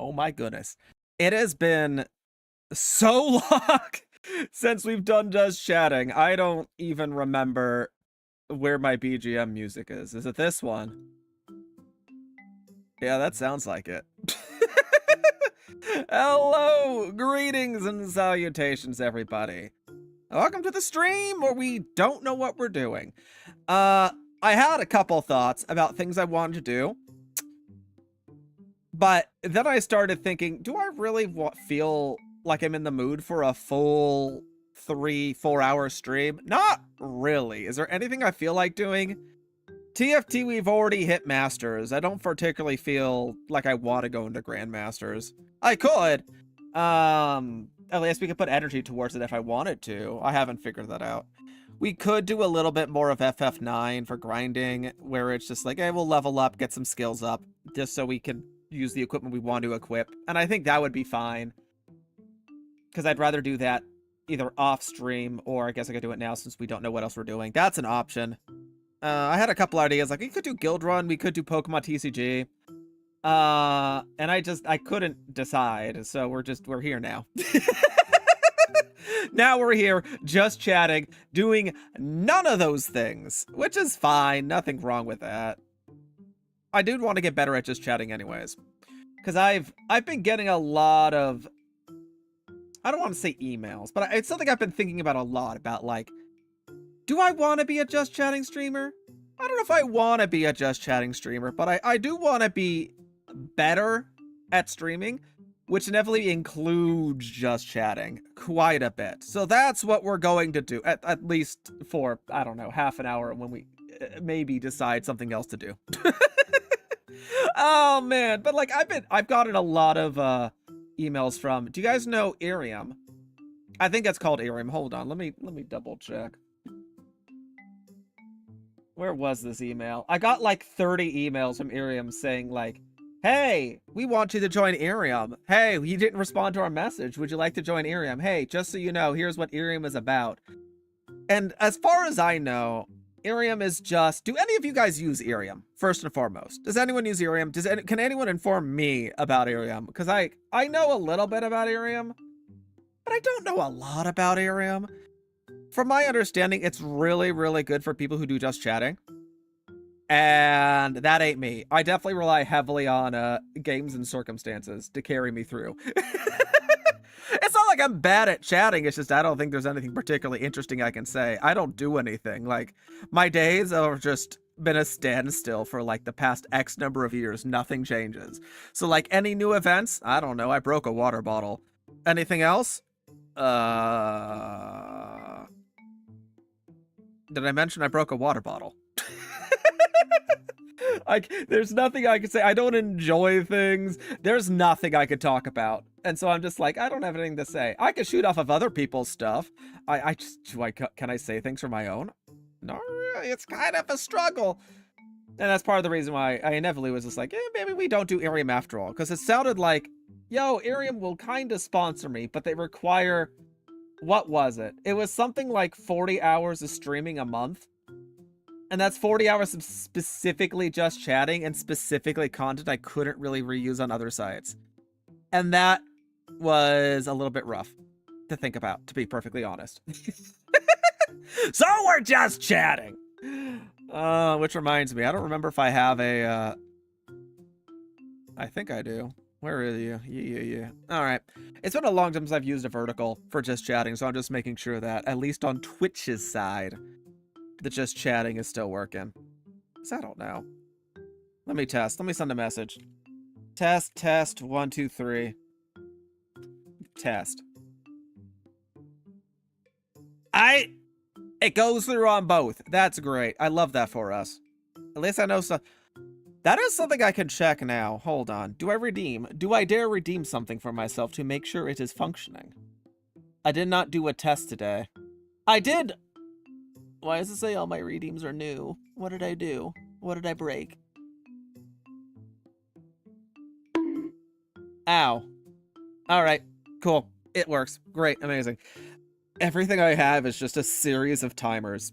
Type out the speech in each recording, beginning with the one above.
Oh my goodness. It has been so long since we've done Just Chatting. I don't even remember where my BGM music is. Is it this one? Yeah, that sounds like it. Hello, greetings and salutations, everybody. Welcome to the stream where we don't know what we're doing. I had a couple thoughts about things I wanted to do, but then I started thinking, do I really feel like I'm in the mood for a full 3-4 hour stream? Not really. Is there anything I feel like doing? TFT, we've already hit Masters. I don't particularly feel like I want to go into Grandmasters. I could. At least we could put energy towards it if I wanted to. I haven't figured that out. We could do a little bit more of FF9 for grinding, where it's just like, hey, we'll level up, get some skills up, just so we can use the equipment we want to equip. And I think that would be fine. Because I'd rather do that either off stream, or I guess I could do it now since we don't know what else we're doing. That's an option. I had a couple ideas, like we could do Guild Run, we could do Pokemon TCG. And I couldn't decide, so we're here now. Now we're here, just chatting, doing none of those things, which is fine, nothing wrong with that. I do want to get better at just chatting anyways, because I've been getting a lot of, I don't want to say emails, but it's something I've been thinking about a lot, about like, do I want to be a just chatting streamer? I don't know if I want to be a just chatting streamer, but I do want to be better at streaming, which inevitably includes just chatting quite a bit. So that's what we're going to do, at least for, I don't know, half an hour when we maybe decide something else to do. Oh man, but like I've gotten a lot of emails from, do you guys know Irium? I think that's called Irium. Hold on, let me double check. Where was this email? I got like 30 emails from Irium saying like, hey, we want you to join Irium. Hey, you didn't respond to our message. Would you like to join Irium? Hey, just so you know, here's what Irium is about. And as far as I know, Irium is just, do any of you guys use Irium, first and foremost? Does anyone use Irium? Can anyone inform me about Irium? Because I know a little bit about Irium, but I don't know a lot about Irium. From my understanding, it's really, really good for people who do just chatting. And that ain't me. I definitely rely heavily on games and circumstances to carry me through. It's not like I'm bad at chatting, it's just I don't think there's anything particularly interesting I can say. I don't do anything. Like, my days have just been a standstill for like the past X number of years. Nothing changes. So like any new events, I don't know, I broke a water bottle. Anything else? Did I mention I broke a water bottle? There's nothing I could say. I don't enjoy things. There's nothing I could talk about. And so I'm just like, I don't have anything to say. I could shoot off of other people's stuff. Can I say things for my own? No, it's kind of a struggle. And that's part of the reason why I inevitably was just like, maybe we don't do Irium after all. Because it sounded like, yo, Irium will kind of sponsor me, but they require, what was it? It was something like 40 hours of streaming a month. And that's 40 hours of specifically just chatting and specifically content I couldn't really reuse on other sites. And that was a little bit rough to think about, to be perfectly honest. So we're just chatting. Which reminds me, I don't remember if I have a, I think I do. Where are you? Yeah. All right. It's been a long time since I've used a vertical for just chatting, so I'm just making sure that, at least on Twitch's side, the just chatting is still working. So I don't know. Let me test. Let me send a message. Test, 1, 2, 3. Test. It goes through on both. That's great. I love that for us. At least I know so. That is something I can check now. Hold on. Do I redeem? Do I dare redeem something for myself to make sure it is functioning? I did not do a test today. I did. Why does it say all my redeems are new? What did I do? What did I break? Ow. Alright, cool. It works. Great, amazing. Everything I have is just a series of timers.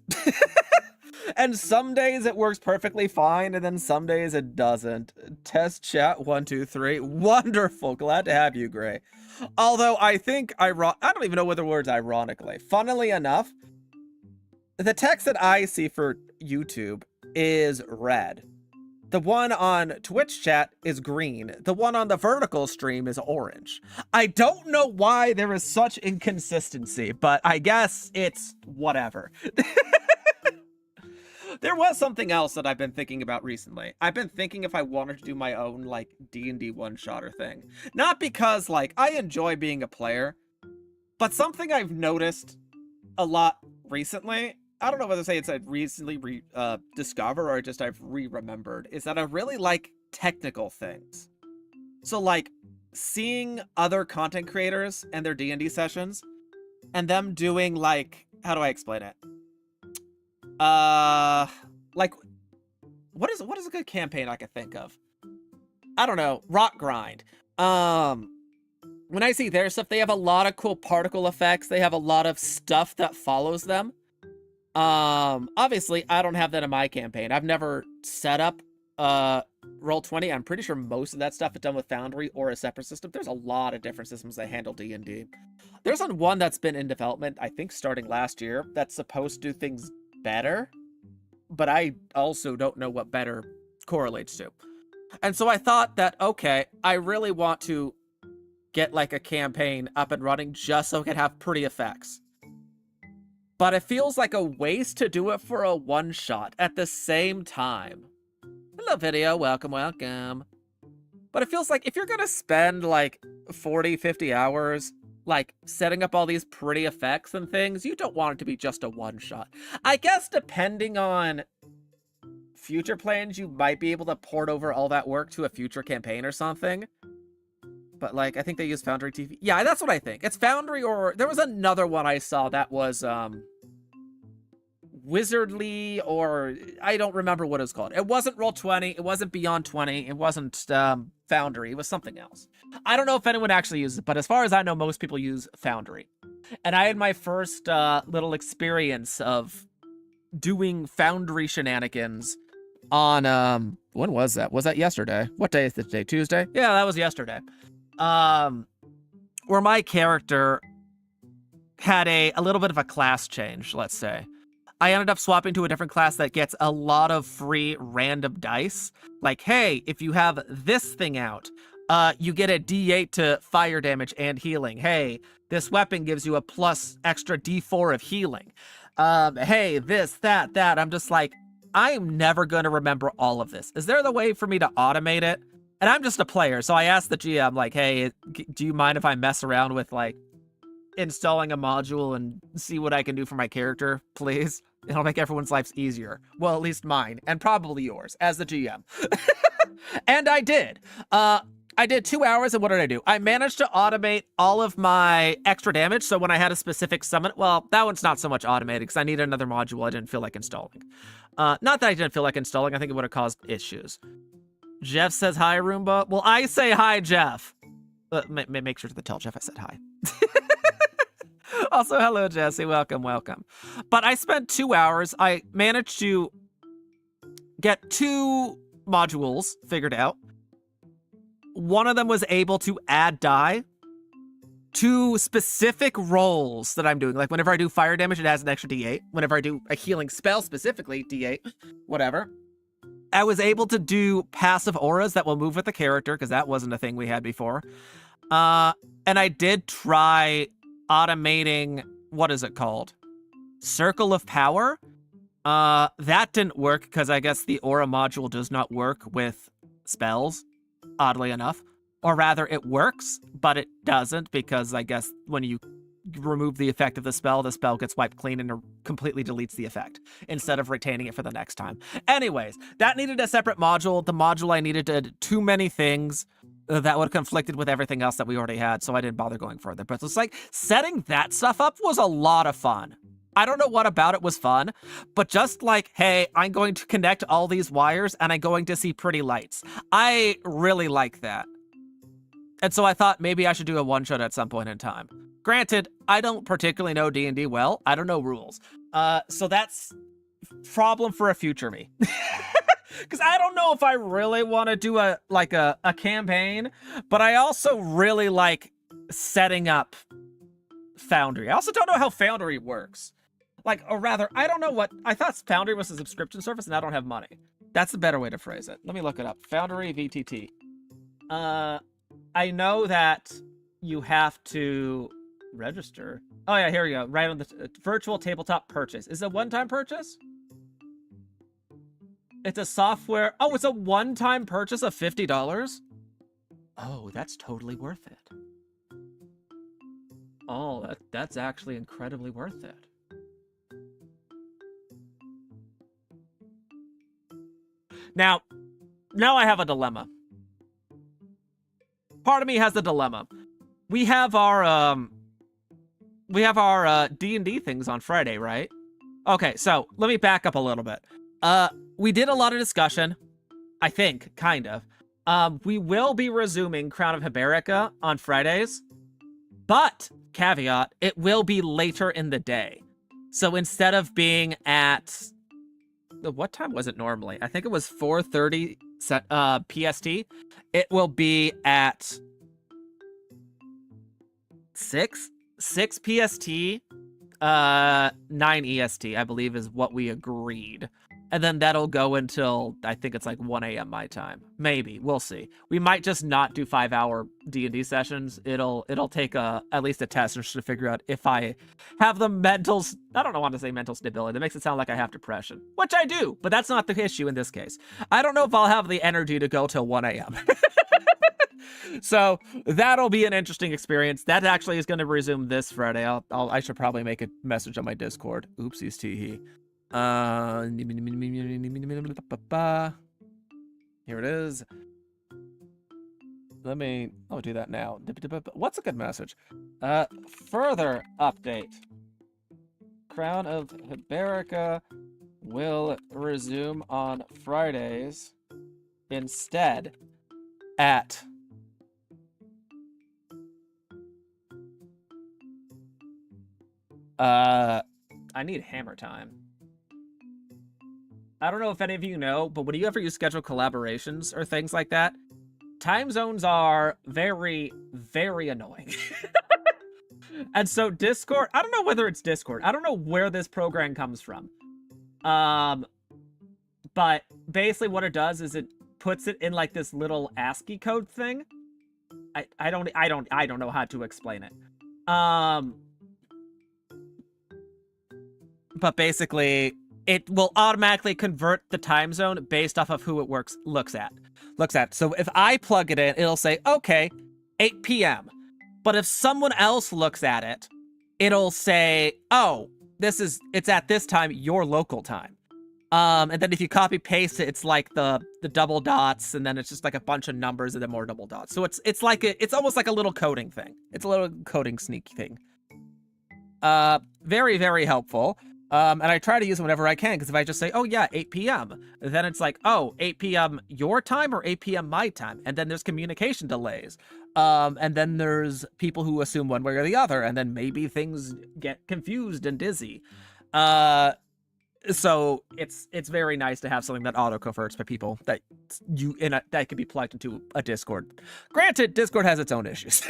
And some days it works perfectly fine, and then some days it doesn't. Test chat 123. Wonderful. Glad to have you, Gray. Although I think I don't even know what the word's ironically. Funnily enough, the text that I see for YouTube is red. The one on Twitch chat is green. The one on the vertical stream is orange. I don't know why there is such inconsistency, but I guess it's whatever. There was something else that I've been thinking about recently. I've been thinking if I wanted to do my own, like, D&D one-shotter thing. Not because, like, I enjoy being a player, but something I've noticed a lot recently, I don't know whether to say it's I've recently discovered or just I've re-remembered, is that I really like technical things. So, like, seeing other content creators and their D&D sessions, and them doing, like, how do I explain it? Like, what is a good campaign I could think of? I don't know, Rock Grind. When I see their stuff, they have a lot of cool particle effects. They have a lot of stuff that follows them. Obviously, I don't have that in my campaign. I've never set up Roll20. I'm pretty sure most of that stuff is done with Foundry or a separate system. There's a lot of different systems that handle D&D. There's one that's been in development, I think starting last year, that's supposed to do things better, but I also don't know what better correlates to. And so I thought that, okay, I really want to get like a campaign up and running just so it can have pretty effects. But it feels like a waste to do it for a one-shot at the same time. Hello, video. Welcome, welcome. But it feels like if you're going to spend like 40, 50 hours like setting up all these pretty effects and things, you don't want it to be just a one-shot. I guess depending on future plans, you might be able to port over all that work to a future campaign or something. But like, I think they use Foundry TV. Yeah, that's what I think. It's Foundry, or there was another one I saw that was Wizardly, or I don't remember what it was called. It wasn't Roll20, it wasn't Beyond 20, it wasn't Foundry, it was something else. I don't know if anyone actually uses it, but as far as I know, most people use Foundry. And I had my first little experience of doing Foundry shenanigans on, when was that? Was that yesterday? What day is it today? Tuesday? Yeah, that was yesterday. Where my character had a little bit of a class change, let's say. I ended up swapping to a different class that gets a lot of free random dice. Like, hey, if you have this thing out, you get a D8 to fire damage and healing. Hey, this weapon gives you a plus extra D4 of healing. Hey, this, that. I'm just like, I am never going to remember all of this. Is there the way for me to automate it? And I'm just a player, so I asked the GM, like, hey, do you mind if I mess around with, like, installing a module and see what I can do for my character, please? It'll make everyone's lives easier. Well, at least mine, and probably yours, as the GM. And I did. I did 2 hours, and what did I do? I managed to automate all of my extra damage, so when I had a specific summon, well, that one's not so much automated, because I needed another module I didn't feel like installing. Not that I didn't feel like installing, I think it would have caused issues. Jeff says hi, Roomba. Well, I say hi, Jeff. Make sure to tell Jeff I said hi. Also, hello, Jesse. Welcome, welcome. But I spent 2 hours. I managed to get 2 modules figured out. One of them was able to add die to specific rolls that I'm doing. Like whenever I do fire damage, it adds an extra D8. Whenever I do a healing spell specifically, D8, whatever. I was able to do passive auras that will move with the character, because that wasn't a thing we had before. And I did try automating, what is it called? Circle of Power. That didn't work, because I guess the aura module does not work with spells, oddly enough. Or rather, it works, but it doesn't, because I guess when you remove the effect of the spell gets wiped clean and completely deletes the effect instead of retaining it for the next time. Anyways, that needed a separate module. The module I needed did too many things that would have conflicted with everything else that we already had, so I didn't bother going further. But it's like, setting that stuff up was a lot of fun. I don't know what about it was fun, but just like, hey, I'm going to connect all these wires and I'm going to see pretty lights. I really like that. And so I thought maybe I should do a one-shot at some point in time. Granted, I don't particularly know D&D well. I don't know rules. So that's problem for a future me. Because I don't know if I really want to do a campaign, but I also really like setting up Foundry. I also don't know how Foundry works. Like, or rather, I don't know what... I thought Foundry was a subscription service and I don't have money. That's the better way to phrase it. Let me look it up. Foundry VTT. I know that you have to register. Oh yeah, here we go. Right on the virtual tabletop purchase. Is it a one-time purchase? It's a software... Oh, it's a one-time purchase of $50? Oh, that's totally worth it. Oh, that's actually incredibly worth it. Now I have a dilemma. Part of me has a dilemma. We have our D&D things on Friday, right? Okay, so let me back up a little bit. We did a lot of discussion, I think, kind of. We will be resuming Crown of Hiberica on Fridays, but, caveat, it will be later in the day. So instead of being at... What time was it normally? I think it was 4:30 PST. It will be at 6 PST, 9 EST, I believe is what we agreed. And then that'll go until, I think it's like 1 a.m. my time. Maybe. We'll see. We might just not do 5-hour D&D sessions. It'll take at least a test just to figure out if I have the mental... I don't want to say mental stability. That makes it sound like I have depression. Which I do, but that's not the issue in this case. I don't know if I'll have the energy to go till 1 a.m. So that'll be an interesting experience. That actually is going to resume this Friday. I should probably make a message on my Discord. Oopsies tee-hee. Here it is. I'll do that now. What's a good message? Further update. Crown of Hiberica will resume on Fridays instead at I need hammer time. I don't know if any of you know, but when you ever use scheduled collaborations or things like that, time zones are very, very annoying. And so Discord, I don't know whether it's Discord. I don't know where this program comes from. But basically what it does is it puts it in like this little ASCII code thing. I don't know how to explain it. But basically, it will automatically convert the time zone based off of who it looks at. So if I plug it in, it'll say, okay, 8 p.m. But if someone else looks at it, it'll say, oh, it's at this time, your local time. And then if you copy paste it, it's like the double dots, and then it's just like a bunch of numbers and then more double dots. So it's almost like a little coding thing. It's a little coding sneak thing. Very, very helpful. And I try to use it whenever I can, because if I just say, oh yeah, 8 p.m., then it's like, oh, 8 p.m. your time or 8 p.m. my time? And then there's communication delays. And then there's people who assume one way or the other, and then maybe things get confused and dizzy. So it's very nice to have something that auto-converts for people that that can be plugged into a Discord. Granted, Discord has its own issues.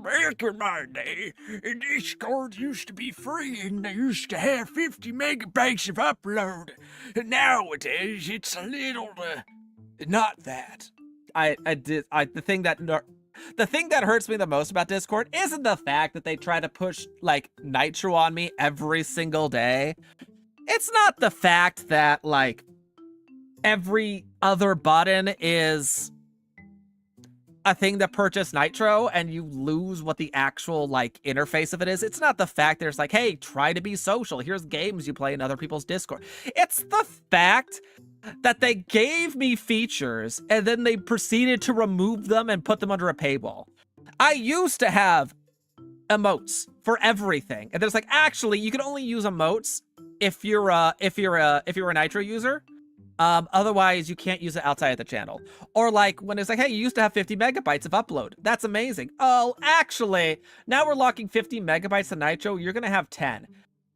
Back in my day, Discord used to be free and they used to have 50 megabytes of upload. And nowadays, it's a little, not that. The thing that hurts me the most about Discord isn't the fact that they try to push, like, Nitro on me every single day. It's not the fact that, like, every other button is a thing to purchase Nitro and you lose what the actual, like, interface of it is. It's not the fact there's like, hey, try to be social. Here's games you play in other people's Discord. It's the fact that they gave me features and then they proceeded to remove them and put them under a paywall. I used to have emotes for everything. And there's like, actually, you can only use emotes if you're a Nitro user. Otherwise, you can't use it outside of the channel. Or like when it's like, hey, you used to have 50 megabytes of upload. That's amazing. Oh, actually, now we're locking 50 megabytes to Nitro. You're gonna have 10.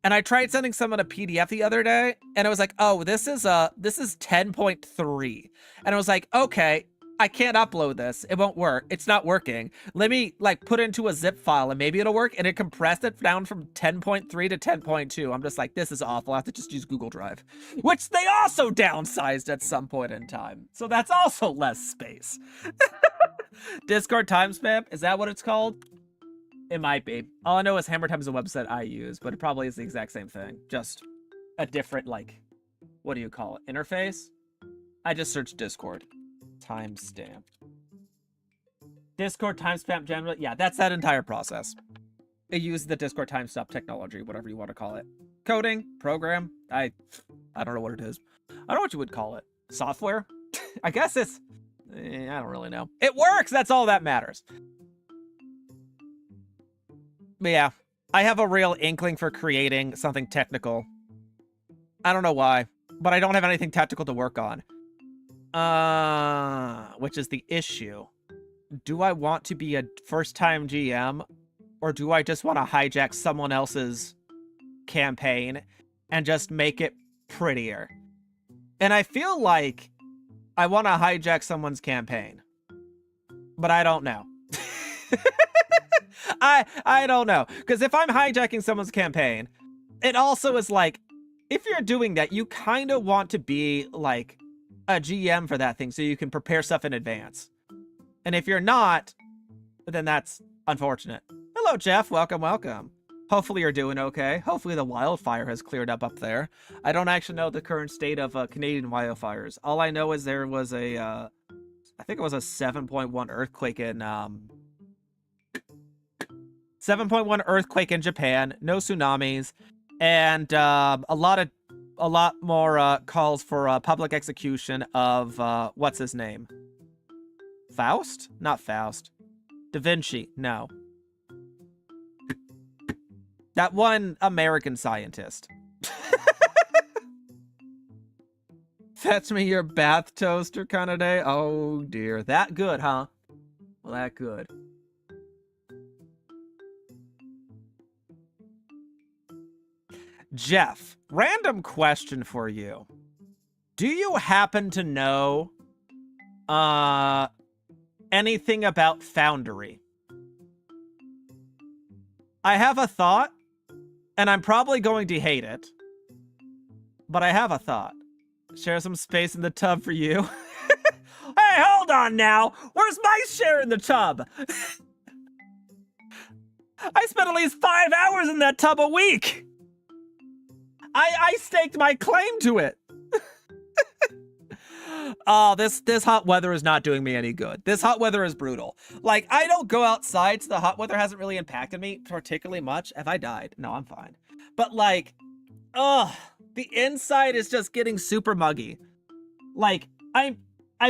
And I tried sending someone a PDF the other day, and it was like, oh, this is 10.3. And I was like, okay, I can't upload this. It won't work. It's not working. Let me like put it into a zip file and maybe it'll work. And it compressed it down from 10.3 to 10.2. I'm just like, this is awful. I have to just use Google Drive, which they also downsized at some point in time. So that's also less space. Discord timestamp, is that what it's called? It might be. All I know is Hammer Time is a website I use, but it probably is the exact same thing. Just a different, like, what do you call it? Interface? I just searched Discord. Timestamp. Discord timestamp generally. Yeah, that's that entire process. It uses the Discord timestamp technology, whatever you want to call it. Coding, program. I don't know what it is. I don't know what you would call it. Software? I guess it's... I don't really know. It works! That's all that matters. But yeah, I have a real inkling for creating something technical. I don't know why, but I don't have anything technical to work on. Which is the issue. Do I want to be a first-time GM, or do I just want to hijack someone else's campaign and just make it prettier? And I feel like I want to hijack someone's campaign, but I don't know. I don't know, because if I'm hijacking someone's campaign, it also is like, if you're doing that, you kind of want to be like a GM for that thing so you can prepare stuff in advance. And if you're not, then that's unfortunate. Hello, Jeff. Welcome, welcome. Hopefully you're doing okay. Hopefully the wildfire has cleared up there. I don't actually know the current state of Canadian wildfires. All I know is there was a, I think it was a 7.1 earthquake in, 7.1 earthquake in Japan, no tsunamis, and a lot more calls for public execution of what's his name? Faust? Not Faust. Da Vinci? No. That one American scientist. Fetch me your bath toaster kind of day. Oh dear, that good, huh? Well, that good. Jeff, random question for you. Do you happen to know anything about Foundry? I have a thought, and I'm probably going to hate it, but I have a thought. Share some space in the tub for you. Hey, hold on now. Where's my share in the tub? I spend at least 5 hours in that tub a week. I staked my claim to it. Oh, this hot weather is not doing me any good. This hot weather is brutal. Like, I don't go outside, so the hot weather hasn't really impacted me particularly much. Have I died? No, I'm fine. But like, the inside is just getting super muggy. Like, I've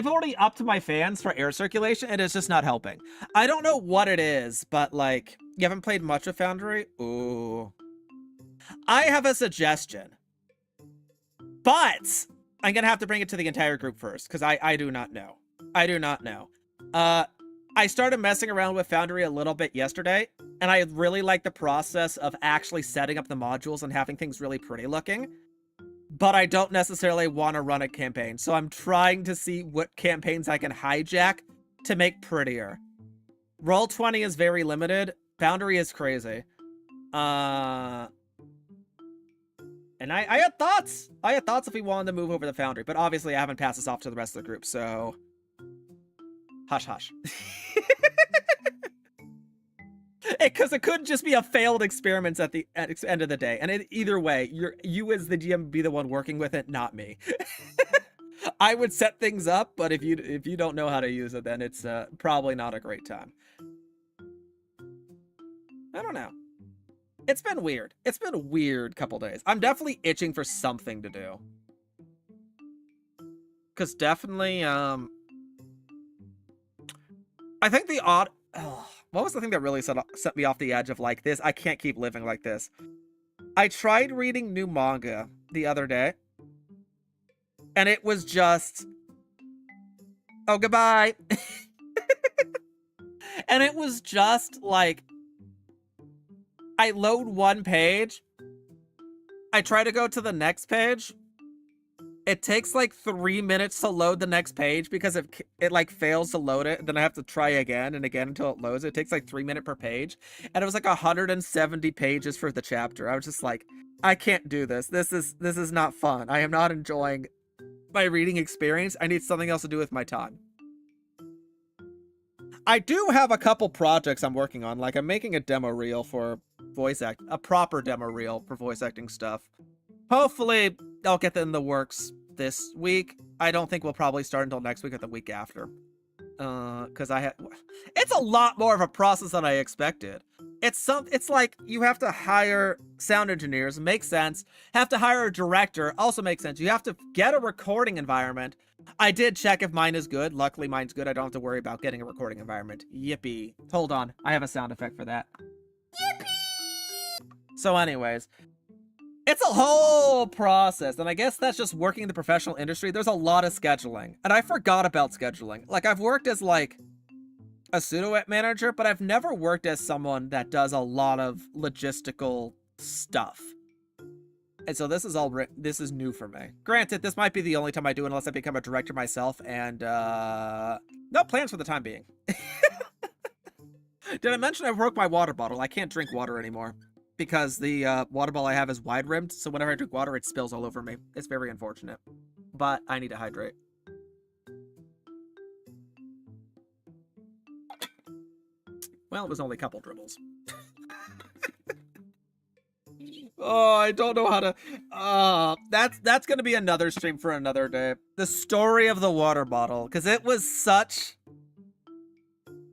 already upped my fans for air circulation, and it's just not helping. I don't know what it is, but like, you haven't played much of Foundry? Ooh. I have a suggestion, but I'm gonna have to bring it to the entire group first, because I do not know. I do not know. I started messing around with Foundry a little bit yesterday, and I really like the process of actually setting up the modules and having things really pretty looking, but I don't necessarily want to run a campaign, so I'm trying to see what campaigns I can hijack to make prettier. Roll20 is very limited. Foundry is crazy. And I had thoughts. I had thoughts if we wanted to move over the Foundry, but obviously I haven't passed this off to the rest of the group, so hush hush. Because it could just be a failed experiment at the end of the day, and either way, you as the GM be the one working with it, not me. I would set things up, but if you don't know how to use it, then it's probably not a great time. I don't know. It's been weird. It's been a weird couple days. I'm definitely itching for something to do. Because definitely, I think the odd... what was the thing that really set me off the edge of like this? I can't keep living like this. I tried reading new manga the other day. And it was just, oh, goodbye. And it was just like, I load one page, I try to go to the next page, it takes like 3 minutes to load the next page because it like fails to load it, and then I have to try again and again until it loads. It takes like 3 minutes per page, and it was like 170 pages for the chapter. I was just like, I can't do this. This is not fun. I am not enjoying my reading experience. I need something else to do with my time. I do have a couple projects I'm working on. Like, I'm making a demo reel for a proper demo reel for voice acting stuff. Hopefully, I'll get that in the works this week. I don't think we'll probably start until next week or the week after. Because it's a lot more of a process than I expected. It's like you have to hire sound engineers, makes sense. Have to hire a director, also makes sense. You have to get a recording environment. I did check if mine is good. Luckily, mine's good. I don't have to worry about getting a recording environment. Yippee. Hold on. I have a sound effect for that. Yippee! So anyways, it's a whole process, and I guess that's just working in the professional industry. There's a lot of scheduling, and I forgot about scheduling. Like, I've worked as, like, a pseudo-web manager, but I've never worked as someone that does a lot of logistical stuff. And so this is new for me. Granted, this might be the only time I do it unless I become a director myself, and, no plans for the time being. Did I mention I broke my water bottle? I can't drink water anymore because the water bottle I have is wide-rimmed, so whenever I drink water, it spills all over me. It's very unfortunate, but I need to hydrate. Well, it was only a couple dribbles. Oh, I don't know how to... that's gonna be another stream for another day. The story of the water bottle, because it was such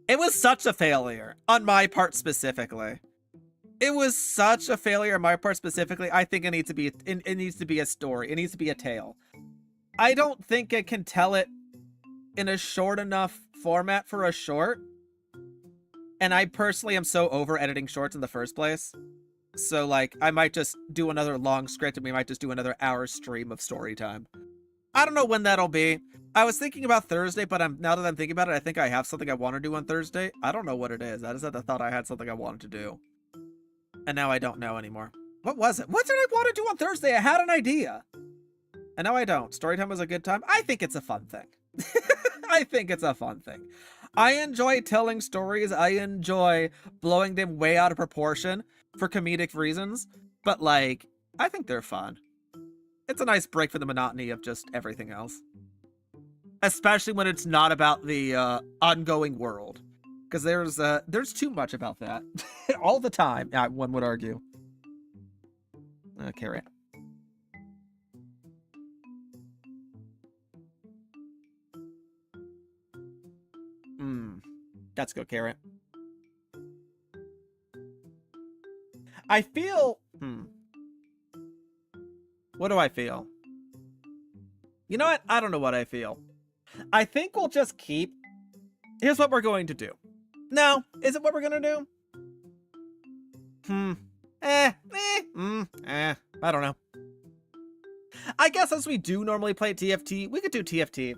a failure on my part specifically. It was such a failure on my part specifically. I think it needs to be a story. It needs to be a tale. I don't think it can tell it in a short enough format for a short. And I personally am so over editing shorts in the first place. So, like, I might just do another long script and we might just do another hour stream of story time. I don't know when that'll be. I was thinking about Thursday, but now that I'm thinking about it, I think I have something I want to do on Thursday. I don't know what it is. I just had the thought I had something I wanted to do. And now I don't know anymore. What was it? What did I want to do on Thursday? I had an idea. And now I don't. Storytime was a good time. I think it's a fun thing. I think it's a fun thing. I enjoy telling stories. I enjoy blowing them way out of proportion for comedic reasons. But, like, I think they're fun. It's a nice break from the monotony of just everything else. Especially when it's not about the ongoing world. Because there's too much about that. All the time, one would argue. Carrot. That's good, Carrot. I feel... What do I feel? You know what? I don't know what I feel. I think we'll just keep... Here's what we're going to do. No, is it what we're gonna do? I don't know. I guess as we do normally play TFT, we could do TFT.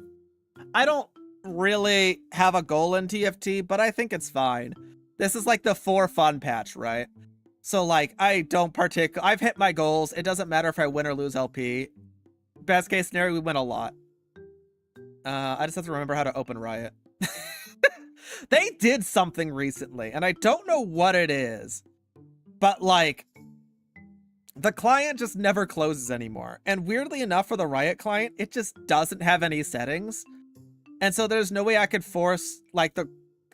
I don't really have a goal in TFT, but I think it's fine. This is like the for fun patch, right? So, like, I've hit my goals. It doesn't matter if I win or lose LP. Best case scenario, we win a lot. I just have to remember how to open Riot. They did something recently, and I don't know what it is. But, like, the client just never closes anymore. And weirdly enough, for the Riot client, it just doesn't have any settings. And so there's no way I could force, like,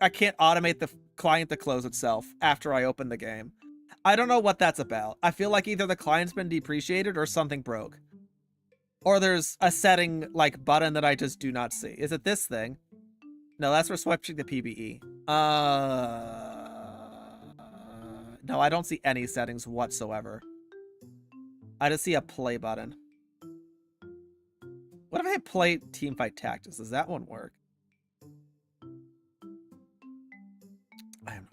I can't automate the client to close itself after I open the game. I don't know what that's about. I feel like either the client's been depreciated or something broke. Or there's a setting, like, button that I just do not see. Is it this thing? No, that's for switching the PBE. No, I don't see any settings whatsoever. I just see a play button. What if I hit play Teamfight Tactics? Does that one work?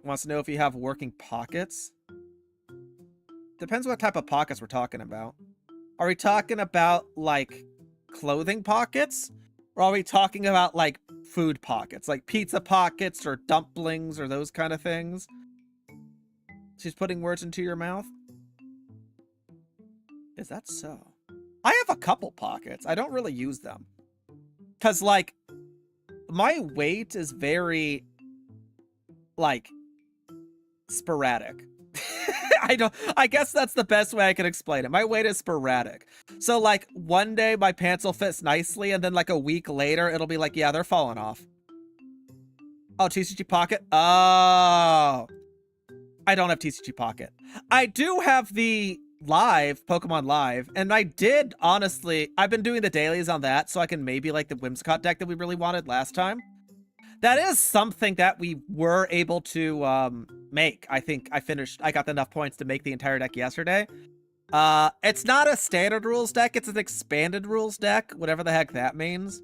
Wants to know if you have working pockets. Depends what type of pockets we're talking about. Are we talking about, like, clothing pockets? Or are we talking about, like, food pockets? Like pizza pockets or dumplings or those kind of things? She's putting words into your mouth? Is that so? I have a couple pockets. I don't really use them. Because, like, my weight is very, like, sporadic. I guess that's the best way I can explain it. My weight is sporadic. So, like, one day my pants will fit nicely, and then, like, a week later, it'll be like, yeah, they're falling off. Oh, TCG Pocket? Oh. I don't have TCG Pocket. I do have the Live, Pokemon Live, and I did, honestly, I've been doing the dailies on that, so I can maybe, like, the Whimsicott deck that we really wanted last time. That is something that we were able to make. I think I got enough points to make the entire deck yesterday. It's not a standard rules deck, it's an expanded rules deck, whatever the heck that means.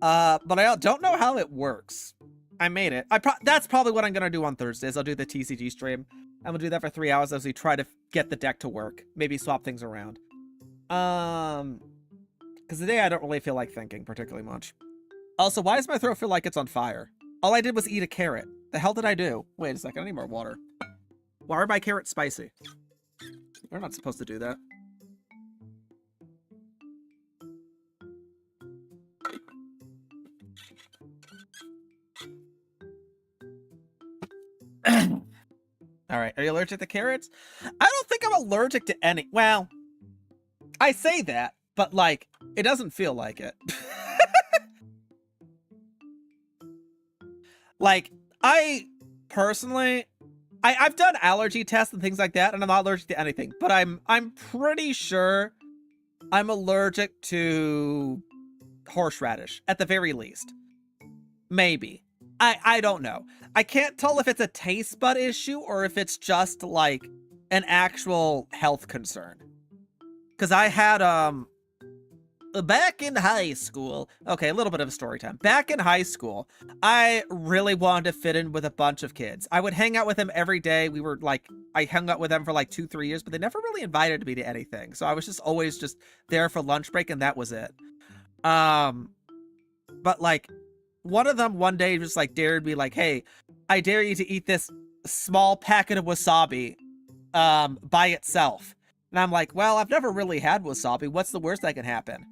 But I don't know how it works. I made it. That's probably what I'm gonna do on Thursdays. I'll do the TCG stream. I'm gonna do that for 3 hours as we try to get the deck to work. Maybe swap things around. Because today I don't really feel like thinking particularly much. Also, why does my throat feel like it's on fire? All I did was eat a carrot. The hell did I do? Wait a second, I need more water. Why are my carrots spicy? We're not supposed to do that. All right, are you allergic to carrots? I don't think I'm allergic to any. Well, I say that, but, like, it doesn't feel like it. Like, I personally, I've done allergy tests and things like that, and I'm not allergic to anything, but I'm pretty sure I'm allergic to horseradish, at the very least. Maybe. I don't know. I can't tell if it's a taste bud issue or if it's just, like, an actual health concern. Because I had, back in high school, okay, a little bit of a story time. Back in high school, I really wanted to fit in with a bunch of kids. I would hang out with them every day. We were like, I hung out with them for like 2-3 years, but they never really invited me to anything. So I was just always just there for lunch break, and that was it. But like, one of them one day just like dared me like, hey, I dare you to eat this small packet of wasabi by itself. And I'm like, well, I've never really had wasabi. What's the worst that can happen?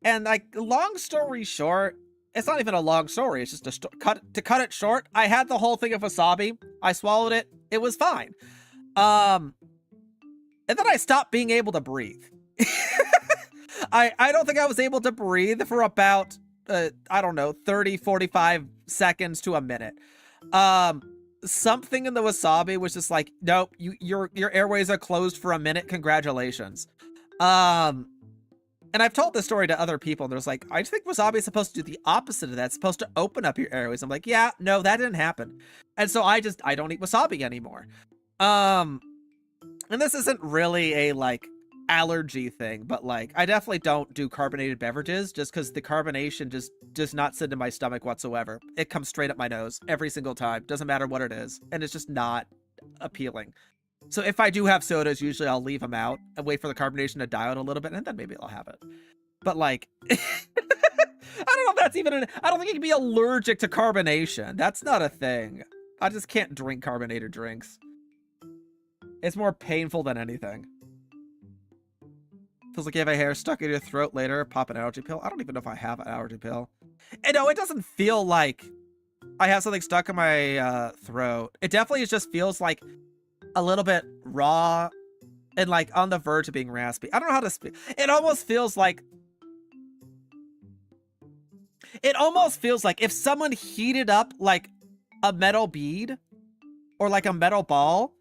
And like, long story short, it's not even a long story. It's just to cut it short. I had the whole thing of wasabi. I swallowed it. It was fine. And then I stopped being able to breathe. I don't think I was able to breathe for about, I don't know, 30, 45 seconds to a minute. Something in the wasabi was just like, nope, your airways are closed for a minute. Congratulations. And I've told this story to other people, and there's like, I think wasabi is supposed to do the opposite of that. It's supposed to open up your airways. I'm like, yeah, no, that didn't happen. And so I don't eat wasabi anymore. And this isn't really a like allergy thing, but like, I definitely don't do carbonated beverages just because the carbonation just does not sit in my stomach whatsoever. It comes straight up my nose every single time. Doesn't matter what it is. And it's just not appealing. So if I do have sodas, usually I'll leave them out and wait for the carbonation to die out a little bit, and then maybe I'll have it. But like, I don't know if that's even I don't think you can be allergic to carbonation. That's not a thing. I just can't drink carbonated drinks. It's more painful than anything. Feels like you have a hair stuck in your throat later. Pop an allergy pill. I don't even know if I have an allergy pill. And no, it doesn't feel like I have something stuck in my throat. It definitely just feels like a little bit raw and like on the verge of being raspy. I don't know how to speak. It almost feels like if someone heated up like a metal bead or like a metal ball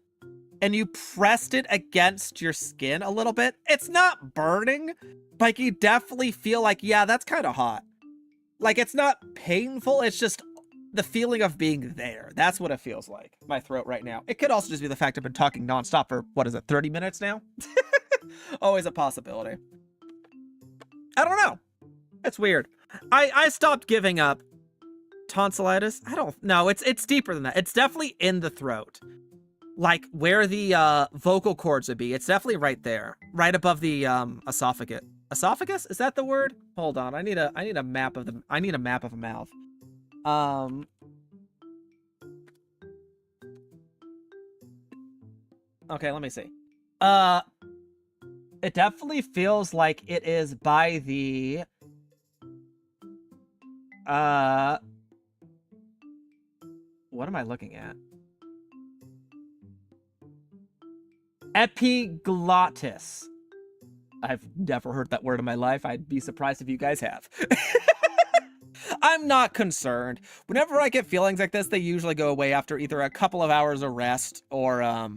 and you pressed it against your skin a little bit. It's not burning, but you definitely feel like, yeah, that's kind of hot. Like, it's not painful. It's just the feeling of being there. That's what it feels like, my throat right now. It could also just be the fact I've been talking nonstop for, what is it, 30 minutes now? Always a possibility. I don't know. It's weird. I stopped giving up. Tonsillitis? I don't know. It's deeper than that. It's definitely in the throat. Like where the vocal cords would be. It's definitely right there. Right above the esophagus. Esophagus? Is that the word? Hold on. I need a map of a mouth. Okay, let me see. It definitely feels like it is by the what am I looking at? Epiglottis. I've never heard that word in my life. I'd be surprised if you guys have. I'm not concerned. Whenever I get feelings like this, they usually go away after either a couple of hours of rest or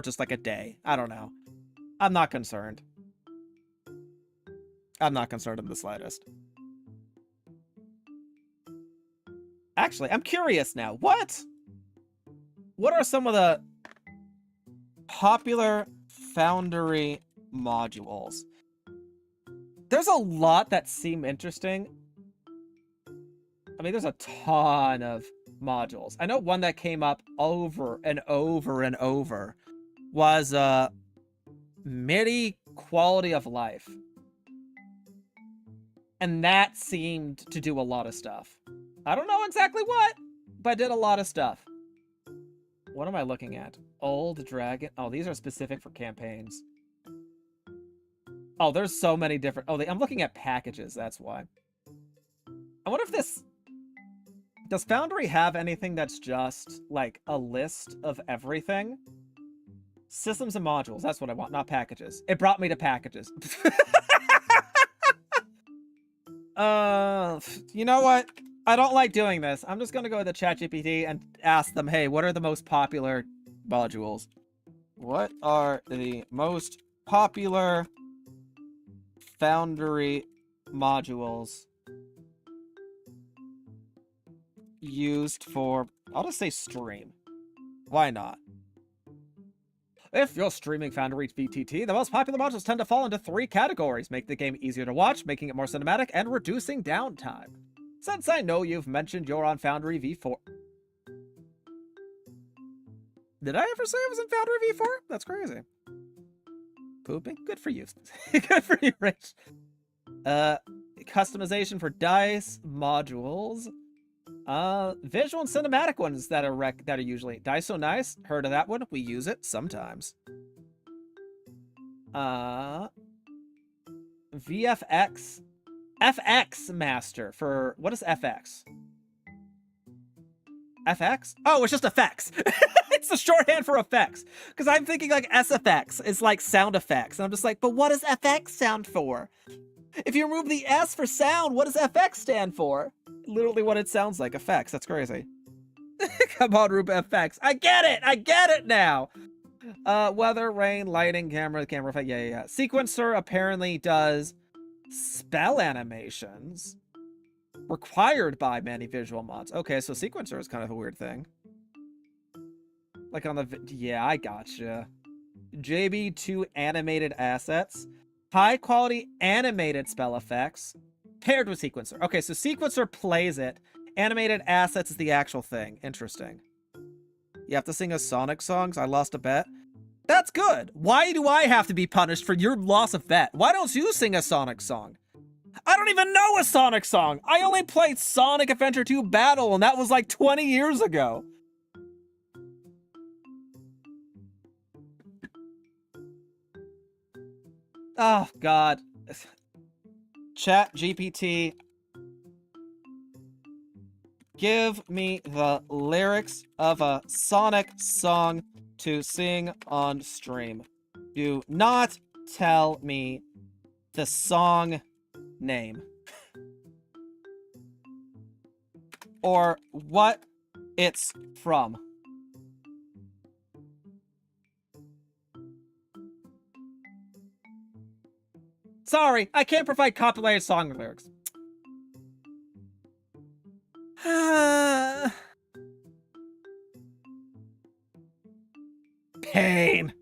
just like a day. I don't know. I'm not concerned. I'm not concerned in the slightest. Actually, I'm curious now. What are some of the popular Foundry modules? There's a lot that seem interesting. I mean, there's a ton of modules. I know one that came up over and over and over was MIDI quality of life. And that seemed to do a lot of stuff. I don't know exactly what, but did a lot of stuff. What am I looking at? Old Dragon. Oh, these are specific for campaigns. Oh, there's so many different... Oh, I'm looking at packages, that's why. I wonder if this... Does Foundry have anything that's just, like, a list of everything? Systems and modules, that's what I want, not packages. It brought me to packages. You know what? I don't like doing this. I'm just gonna go to ChatGPT and ask them, hey, what are the most popular modules? What are the most popular Foundry modules used for, I'll just say stream. Why not? If you're streaming Foundry VTT, the most popular modules tend to fall into 3 categories: make the game easier to watch, making it more cinematic, and reducing downtime. Since I know you've mentioned you're on Foundry V4... Did I ever say I was in Foundry V4? That's crazy. Pooping? Good for you. Good for you, Rich. Customization for dice, modules. Visual and cinematic ones that are usually... Dice So Nice, heard of that one? We use it sometimes. VFX. FX Master for... What is FX? FX? Oh, it's just effects. It's the shorthand for effects. Because I'm thinking like SFX is like sound effects. And I'm just like, but what does FX stand for? If you remove the S for sound, what does FX stand for? Literally what it sounds like, effects. That's crazy. Come on, Roomba effects. I get it! I get it now! Weather, rain, lighting, camera effect. Yeah. Sequencer apparently does spell animations required by many visual mods. Okay, so sequencer is kind of a weird thing. Like on the... Yeah, I gotcha. JB2 animated assets. High quality animated spell effects paired with sequencer. Okay, so sequencer plays it. Animated assets is the actual thing. Interesting. You have to sing a Sonic songs? I lost a bet. That's good. Why do I have to be punished for your loss of bet? Why don't you sing a Sonic song? I don't even know a Sonic song. I only played Sonic Adventure 2 Battle, and that was like 20 years ago. Oh, God. Chat GPT. Give me the lyrics of a Sonic song to sing on stream. Do not tell me the song name. Or what it's from. Sorry, I can't provide copyrighted song lyrics. Pain.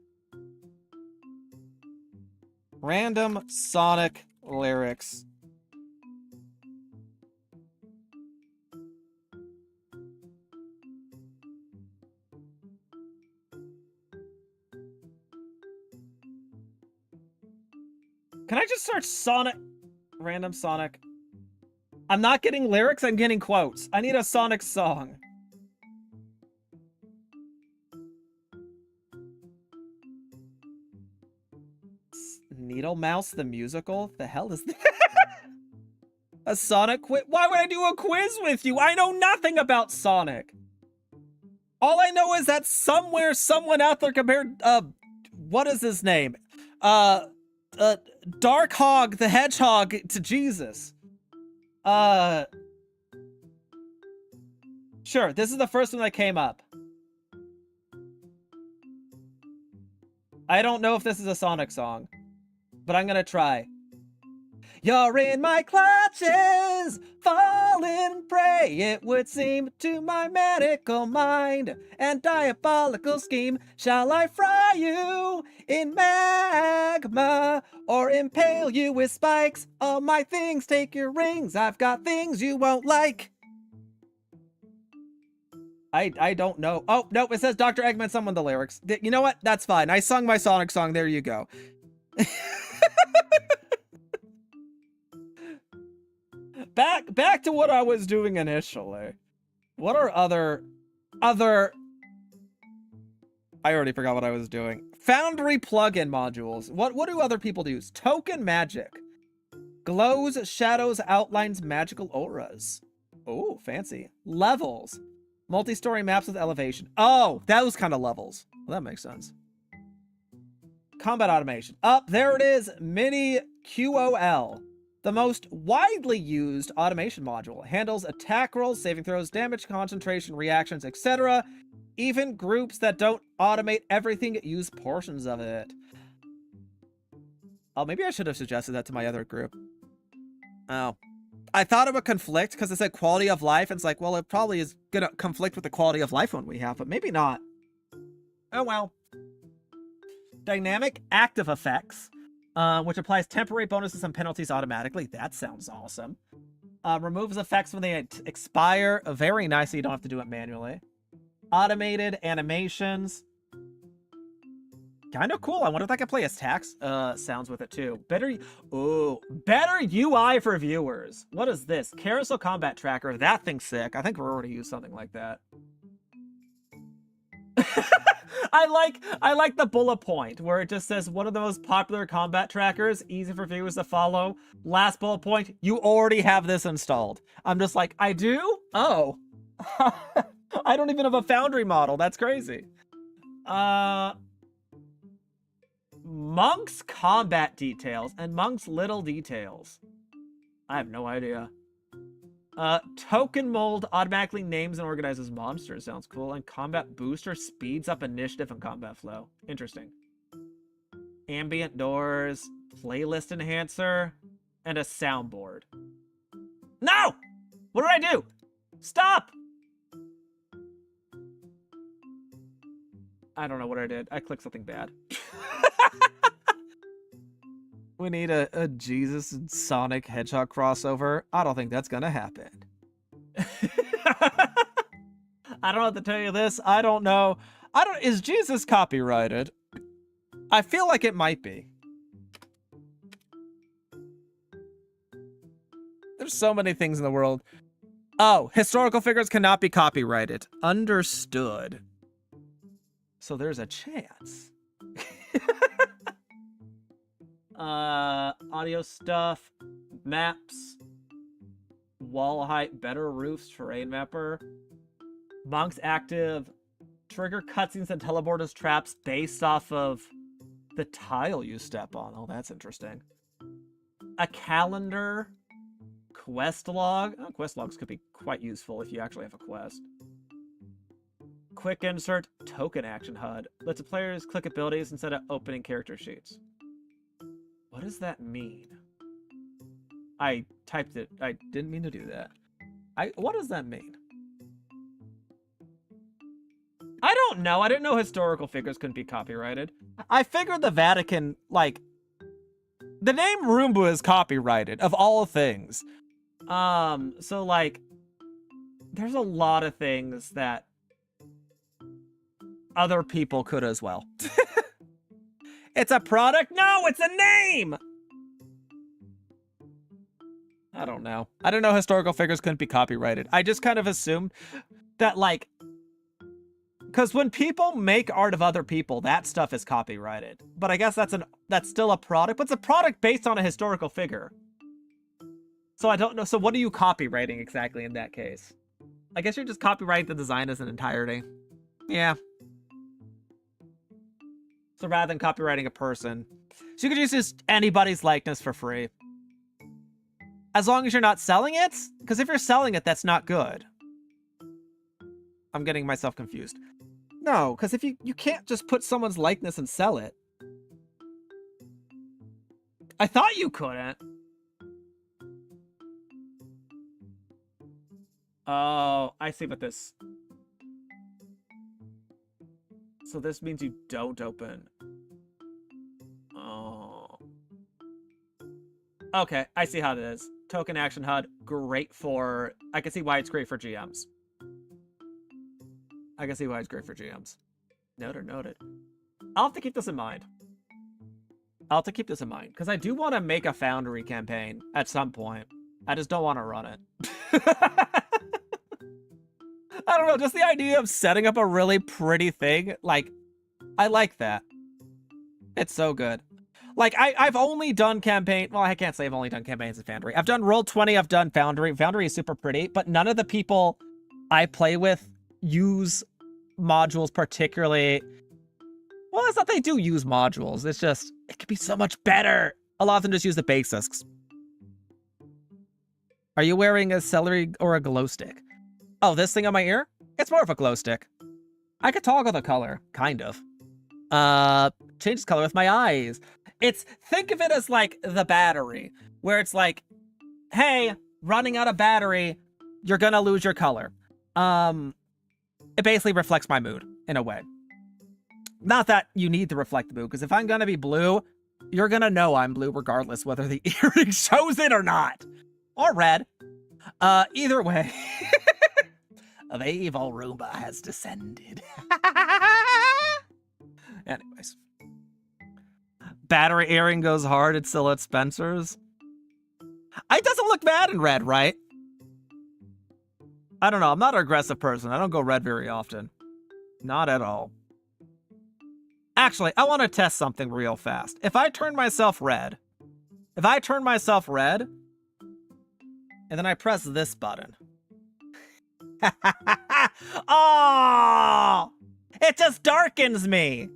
Random Sonic lyrics. Can I just search Sonic? Random Sonic. I'm not getting lyrics, I'm getting quotes. I need a Sonic song. Needle Mouse the musical? The hell is that? A Sonic quiz? Why would I do a quiz with you? I know nothing about Sonic. All I know is that somewhere, someone out there compared, what is his name? Dark Hog the Hedgehog to Jesus. Sure, this is the first one that came up. I don't know if this is a Sonic song, but I'm gonna try. You're in my clutches, fallen prey, it would seem to my medical mind and diabolical scheme. Shall I fry you in magma or impale you with spikes? All my things take your rings, I've got things you won't like. I don't know. Oh, no, it says Dr. Eggman summoned the lyrics. You know what? That's fine. I sung my Sonic song. There you go. Back to what I was doing initially. What are other I already forgot what I was doing. Foundry plugin modules. What do other people use? Token magic. Glows, shadows, outlines, magical auras. Oh, fancy. Levels. Multi-story maps with elevation. Oh, those kind of levels. Well, that makes sense. Combat automation. Up, there it is. Mini QOL. The most widely used automation module. Handles attack rolls, saving throws, damage, concentration, reactions, etc. Even groups that don't automate everything use portions of it. Oh, maybe I should have suggested that to my other group. Oh. I thought it would conflict because it said quality of life. And it's like, well, it probably is going to conflict with the quality of life one we have, but maybe not. Oh, well. Dynamic active effects, which applies temporary bonuses and penalties automatically. That sounds awesome. Removes effects when they expire. Very nice, so you don't have to do it manually. Automated animations. Kind of cool. I wonder if I can play as tax sounds with it too. Better UI for viewers. What is this? Carousel combat tracker. That thing's sick. I think we're already used something like that. I like the bullet point where it just says one of the most popular combat trackers, easy for viewers to follow. Last bullet point, you already have this installed. I'm just like, I do? Oh. I don't even have a Foundry model. That's crazy. Monk's combat details and Monk's little details. I have no idea. Token mold automatically names and organizes monsters. Sounds cool. And combat booster speeds up initiative and combat flow. Interesting. Ambient doors, playlist enhancer, and a soundboard. No! What did I do? Stop! I don't know what I did. I clicked something bad. We need a Jesus and Sonic Hedgehog crossover. I don't think that's gonna happen. I don't have to tell you this. I don't know. Is Jesus copyrighted? I feel like it might be. There's so many things in the world. Oh, historical figures cannot be copyrighted. Understood. So there's a chance. Audio stuff, maps, wall height, better roofs, terrain mapper, Monk's active, trigger cutscenes and teleporters traps based off of the tile you step on. Oh, that's interesting. A calendar, quest log. Oh, quest logs could be quite useful if you actually have a quest. Quick insert, token action HUD. Lets the players click abilities instead of opening character sheets. What does that mean? I typed it. I didn't mean to do that. What does that mean? I don't know. I didn't know historical figures couldn't be copyrighted. I figured the Vatican, like, the name Roomba is copyrighted, of all things. So, like, there's a lot of things that other people could as well. It's a product? No, it's a name! I don't know. I don't know historical figures couldn't be copyrighted. I just kind of assumed that, like, because when people make art of other people, that stuff is copyrighted. But I guess that's still a product, but it's a product based on a historical figure. So I don't know. So what are you copywriting exactly in that case? I guess you're just copyrighting the design as an entirety. Yeah. So rather than copywriting a person, so you could use anybody's likeness for free. As long as you're not selling it, because if you're selling it, that's not good. I'm getting myself confused. No, because if you can't just put someone's likeness and sell it. I thought you couldn't. Oh, I see what this. So this means you don't open. Oh. Okay, I see how it is. Token action HUD, great for... I can see why it's great for GMs. I can see why it's great for GMs. Noted. I'll have to keep this in mind. Because I do want to make a Foundry campaign at some point. I just don't want to run it. I don't know, just the idea of setting up a really pretty thing, like, I like that. It's so good. Like, I've only done campaign... Well, I can't say I've only done campaigns in Foundry. I've done Roll20, I've done Foundry. Foundry is super pretty, but none of the people I play with use modules particularly... Well, it's not they do use modules. It's just, it could be so much better. A lot of them just use the basics. Are you wearing a celery or a glow stick? Oh, this thing on my ear? It's more of a glow stick. I could toggle the color, kind of. Change color with my eyes. Think of it as like the battery, where it's like, hey, running out of battery, you're gonna lose your color. It basically reflects my mood in a way. Not that you need to reflect the mood, because if I'm gonna be blue, you're gonna know I'm blue regardless whether the earring shows it or not. Or red. Either way. The evil Roomba has descended. Anyways. Battery earring goes hard. It's still at Spencer's. It doesn't look bad in red, right? I don't know. I'm not an aggressive person. I don't go red very often. Not at all. Actually, I want to test something real fast. If I turn myself red, and then I press this button. Oh! It just darkens me.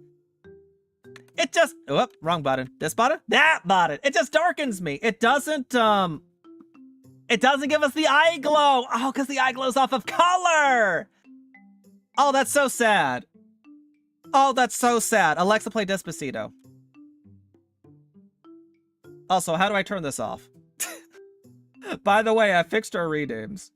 Whoop, wrong button. This button? That button. It just darkens me. It doesn't give us the eye glow. Oh, because the eye glow's off of color. Oh, that's so sad. Alexa, play Despacito. Also, how do I turn this off? By the way, I fixed our redeems.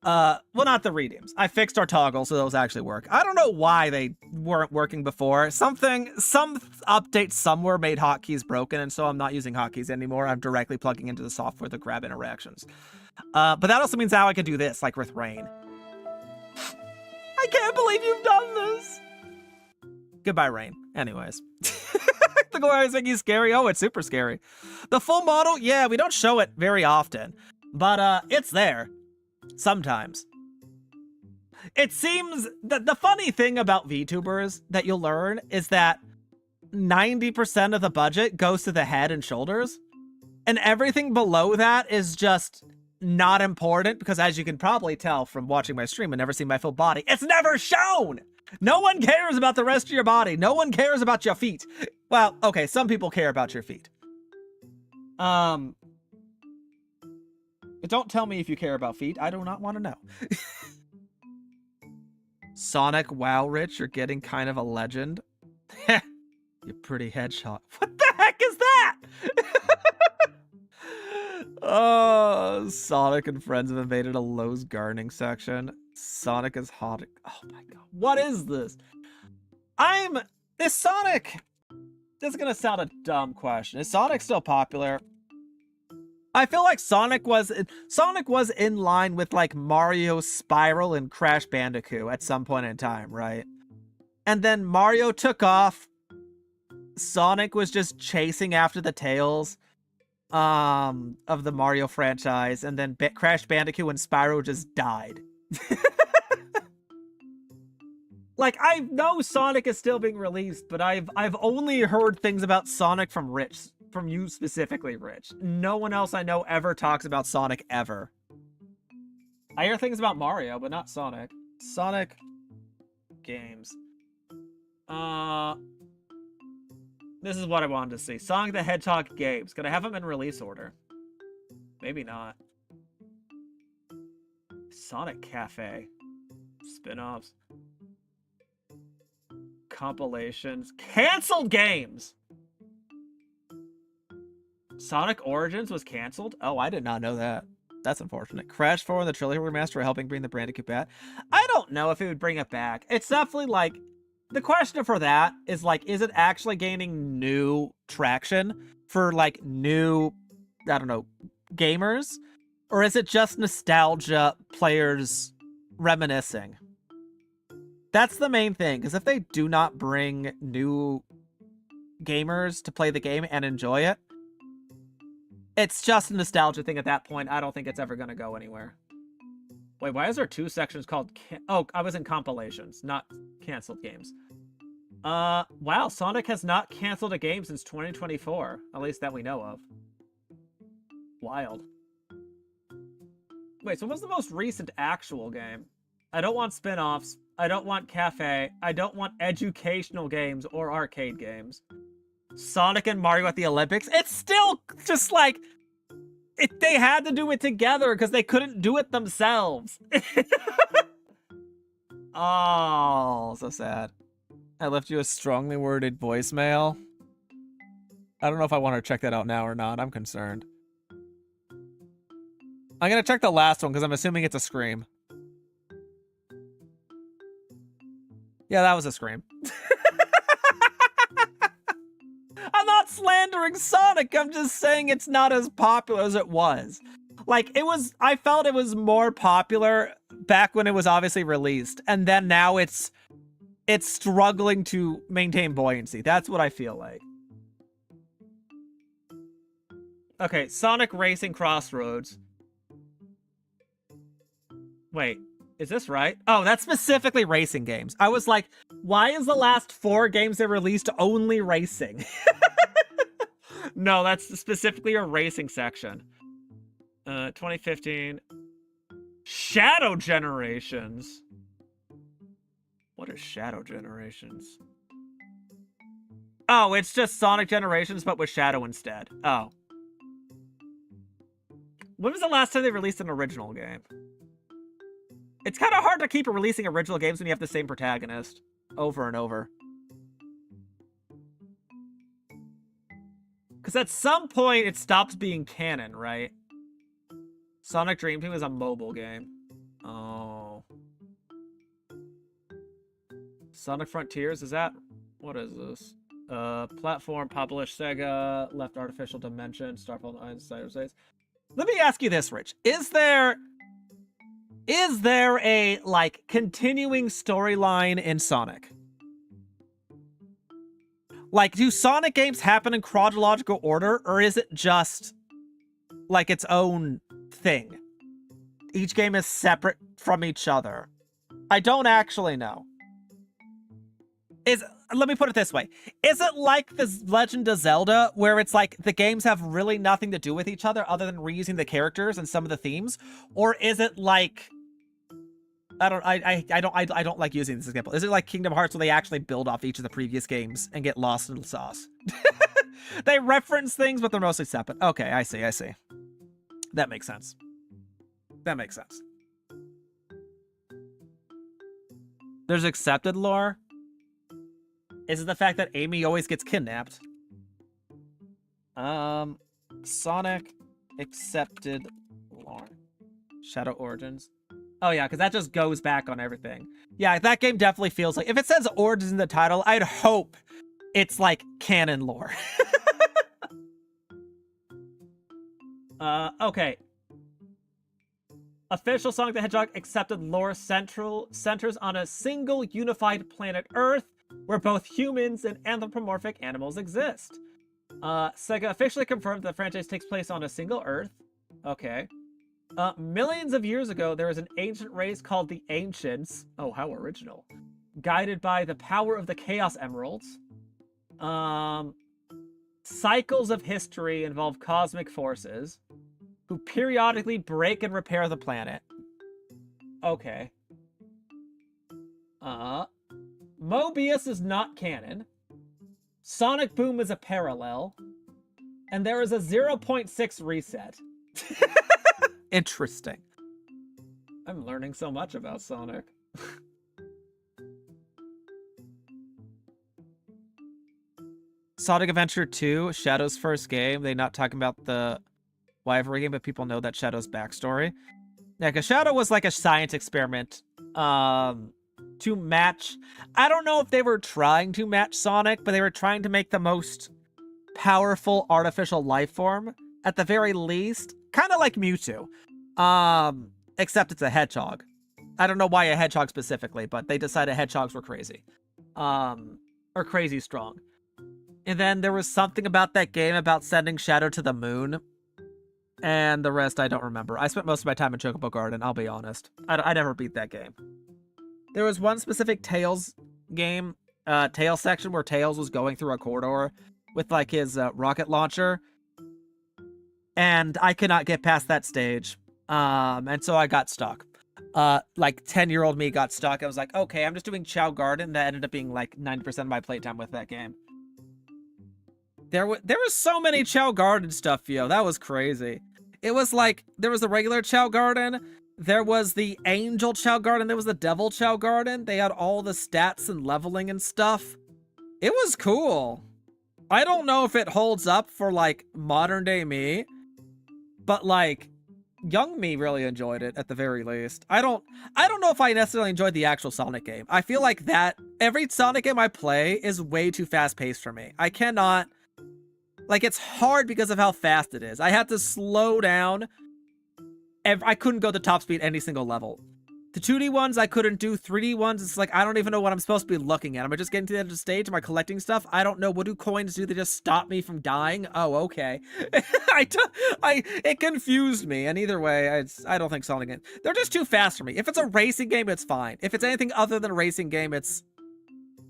Well, not the redeems. I fixed our toggles so those actually work. I don't know why they weren't working before. Some update somewhere made hotkeys broken, and so I'm not using hotkeys anymore. I'm directly plugging into the software to grab interactions. But that also means now I can do this, like with rain. I can't believe you've done this! Goodbye, rain. Anyways. The glorious Iggy's scary. Oh, it's super scary. The full model, yeah, we don't show it very often. But it's there. Sometimes. It seems that the funny thing about VTubers that you'll learn is that 90% of the budget goes to the head and shoulders. And everything below that is just not important because, as you can probably tell from watching my stream and never seen my full body, it's never shown! No one cares about the rest of your body. No one cares about your feet. Well, okay, some people care about your feet. Don't tell me if you care about feet. I do not want to know. Sonic, wow, Rich, you're getting kind of a legend. You pretty headshot. What the heck is that? Oh, Sonic and friends have invaded a Lowe's gardening section. Sonic is hot. Oh my god. What is this? Is Sonic... This is gonna sound a dumb question. Is Sonic still popular? I feel like Sonic was in line with like Mario, Spiral, and Crash Bandicoot at some point in time, right? And then Mario took off. Sonic was just chasing after the tails. of the Mario franchise, and then Crash Bandicoot and Spyro just died. Like, I know Sonic is still being released, but I've only heard things about Sonic from Rich, from you specifically, Rich. No one else I know ever talks about Sonic ever. I hear things about Mario, but not Sonic. Sonic games. This is what I wanted to see. Sonic the Hedgehog games. Can I have them in release order? Maybe not. Sonic Cafe. Spin-offs. Compilations. Canceled games! Sonic Origins was canceled? Oh, I did not know that. That's unfortunate. Crash 4 and the Trilogy Remaster are helping bring the Bandicoot back. I don't know if it would bring it back. It's definitely like... The question for that is like, is it actually gaining new traction for like new, I don't know, gamers? Or is it just nostalgia players reminiscing? That's the main thing, because if they do not bring new gamers to play the game and enjoy it, it's just a nostalgia thing at that point. I don't think it's ever going to go anywhere. Wait, why is there two sections called... Oh, I was in compilations, not canceled games. Wow, Sonic has not canceled a game since 2024. At least that we know of. Wild. Wait, so what's the most recent actual game? I don't want spin-offs. I don't want cafe. I don't want educational games or arcade games. Sonic and Mario at the Olympics? It's still just like... they had to do it together because they couldn't do it themselves. Oh, so sad. I left you a strongly worded voicemail. I don't know if I want to check that out now or not. I'm concerned. I'm going to check the last one because I'm assuming it's a scream. Yeah, that was a scream. I'm not slandering Sonic. I'm just saying it's not as popular as it was. Like, it was... I felt it was more popular back when it was obviously released. And then now it's struggling to maintain buoyancy. That's what I feel like. Okay, Sonic Racing Crossroads. Wait, is this right? Oh, that's specifically racing games. I was like, why is the last 4 games they released only racing? No, that's specifically a racing section. 2015. Shadow Generations. What is Shadow Generations? Oh, it's just Sonic Generations, but with Shadow instead. Oh. When was the last time they released an original game? It's kind of hard to keep releasing original games when you have the same protagonist over and over. Because at some point, it stops being canon, right? Sonic Dream Team is a mobile game. Oh. Sonic Frontiers, is that... What is this? Platform, published Sega, left artificial dimension, Starfall Insider States. Let me ask you this, Rich. Is there a, like, continuing storyline in Sonic? Like, do Sonic games happen in chronological order, or is it just, like, its own thing? Each game is separate from each other. I don't actually know. Let me put it this way. Is it like the Legend of Zelda, where it's like the games have really nothing to do with each other other than reusing the characters and some of the themes? Or is it like... I don't like using this example. Is it like Kingdom Hearts where they actually build off each of the previous games and get lost in the sauce? They reference things, but they're mostly separate. Okay, I see. That makes sense. That makes sense. There's accepted lore. Is it the fact that Amy always gets kidnapped? Sonic accepted lore. Shadow Origins. Oh yeah, because that just goes back on everything. Yeah, that game definitely feels like... If it says Origins in the title, I'd hope it's like canon lore. Okay. Official Sonic the Hedgehog accepted lore centers on a single unified planet Earth, where both humans and anthropomorphic animals exist. Sega officially confirmed that the franchise takes place on a single Earth. Okay. Millions of years ago, there was an ancient race called the Ancients. Oh, how original. Guided by the power of the Chaos Emeralds. Cycles of history involve cosmic forces who periodically break and repair the planet. Okay. Mobius is not canon. Sonic Boom is a parallel. And there is a 0.6 reset. Interesting. I'm learning so much about Sonic. Sonic Adventure 2, Shadow's first game. They're not talking about the rivalry game, but people know that Shadow's backstory. Yeah, because Shadow was like a science experiment to match... I don't know if they were trying to match Sonic, but they were trying to make the most powerful artificial life form, at the very least. Kind of like Mewtwo. Except it's a hedgehog. I don't know why a hedgehog specifically, but they decided hedgehogs were crazy. Or crazy strong. And then there was something about that game about sending Shadow to the moon. And the rest I don't remember. I spent most of my time in Chocobo Garden, I'll be honest. I never beat that game. There was one specific Tails game, Tails section, where Tails was going through a corridor with like his rocket launcher. And I could not get past that stage. And so I got stuck. Like 10-year-old me got stuck. I was like, okay, I'm just doing Chow Garden. That ended up being like 90% of my playtime with that game. There was so many Chow Garden stuff, yo. That was crazy. It was like, there was the regular Chow Garden. There was the Angel Chow Garden. There was the Devil Chow Garden. They had all the stats and leveling and stuff. It was cool. I don't know if it holds up for like modern day me, but like young me really enjoyed it at the very least. I don't know if I necessarily enjoyed the actual Sonic game. I feel like that every Sonic game I play is way too fast paced for me. I cannot, like, it's hard because of how fast it is. I had to slow down. I couldn't go to top speed any single level. The 2D ones I couldn't do. 3D ones, it's like I don't even know what I'm supposed to be looking at. Am I just getting to the end of the stage? Am I collecting stuff? I don't know. What do coins do? They just stop me from dying? Oh, okay. It confused me. And either way, I don't think Sonic... They're just too fast for me. If it's a racing game, it's fine. If it's anything other than a racing game, it's...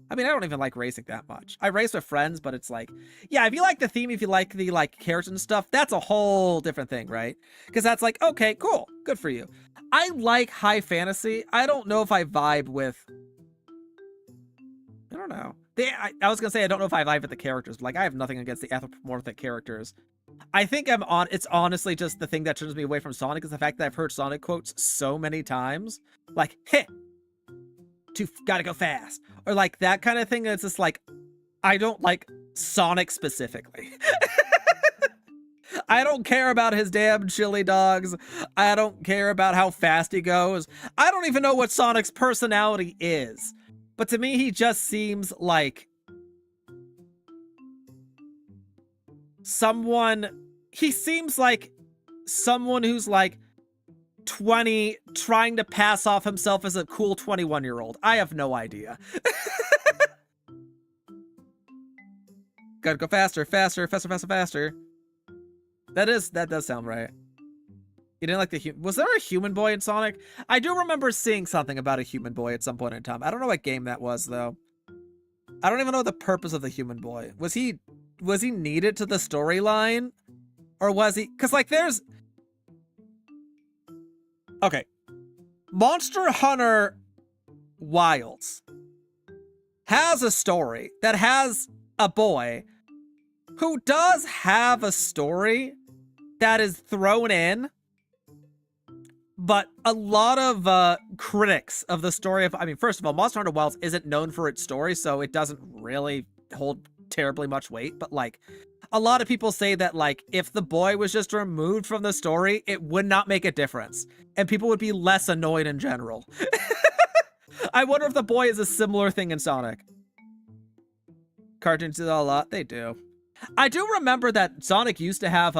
I mean, I don't even like racing that much. I race with friends, but it's like... Yeah, if you like the theme, if you like the, like, characters and stuff, that's a whole different thing, right? Because that's like, okay, cool. Good for you. I like high fantasy. I don't know if I vibe with... I don't know. I was going to say I don't know if I vibe with the characters, but like I have nothing against the anthropomorphic characters. I think it's honestly just the thing that turns me away from Sonic is the fact that I've heard Sonic quotes so many times. Like, heh! Gotta go fast. Or like that kind of thing that's just like, I don't like Sonic specifically. I don't care about his damn chili dogs. I don't care about how fast he goes. I don't even know what Sonic's personality is. But to me, he just seems like he seems like someone who's like 20 trying to pass off himself as a cool 21-year-old. I have no idea. Gotta go faster, faster, faster, faster, faster. That does sound right. You didn't like was there a human boy in Sonic? I do remember seeing something about a human boy at some point in time. I don't know what game that was though. I don't even know the purpose of the human boy. Was he needed to the storyline? Or was he... Because like there's... Okay. Monster Hunter Wilds has a story that has a boy who does have a story that is thrown in, but a lot of critics of the story of... I mean, first of all, Monster Hunter Wilds isn't known for its story, so it doesn't really hold terribly much weight, but like... A lot of people say that, like, if the boy was just removed from the story, it would not make a difference. And people would be less annoyed in general. I wonder if the boy is a similar thing in Sonic. Cartoons do that a lot. They do. I do remember that Sonic used to have,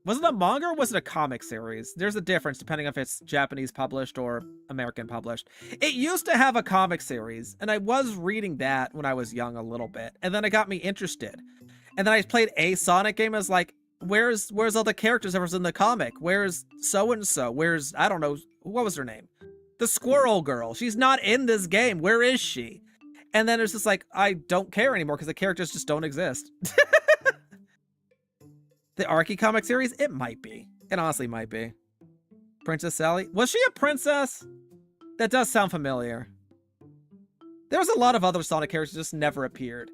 Was it a manga or was it a comic series? There's a difference depending if it's Japanese published or American published. It used to have a comic series, and I was reading that when I was young a little bit, and then it got me interested. And then I played a Sonic game. I was like, where's all the characters that was in the comic? Where's so-and-so? Where's, I don't know, what was her name? The squirrel girl. She's not in this game. Where is she? And then it's just like, I don't care anymore because the characters just don't exist. The Arky comic series? It might be. It honestly might be. Princess Sally? Was she a princess? That does sound familiar. There was a lot of other Sonic characters that just never appeared.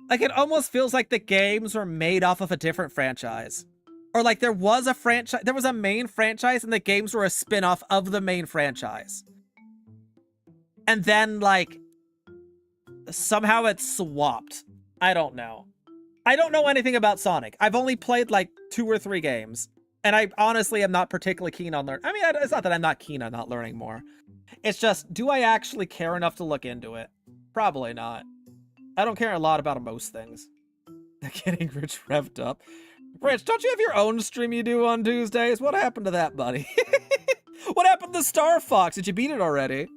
Like, it almost feels like the games were made off of a different franchise. Or like there was a franchise, there was a main franchise and the games were a spin-off of the main franchise. And then, like, somehow it's swapped. I don't know. I don't know anything about Sonic. I've only played like 2 or 3 games. And I honestly am not particularly keen on learning. I mean, it's not that I'm not keen on not learning more. It's just, do I actually care enough to look into it? Probably not. I don't care a lot about most things. Getting Rich revved up. Rich, don't you have your own stream you do on Tuesdays? What happened to that, buddy? What happened to Star Fox? Did you beat it already?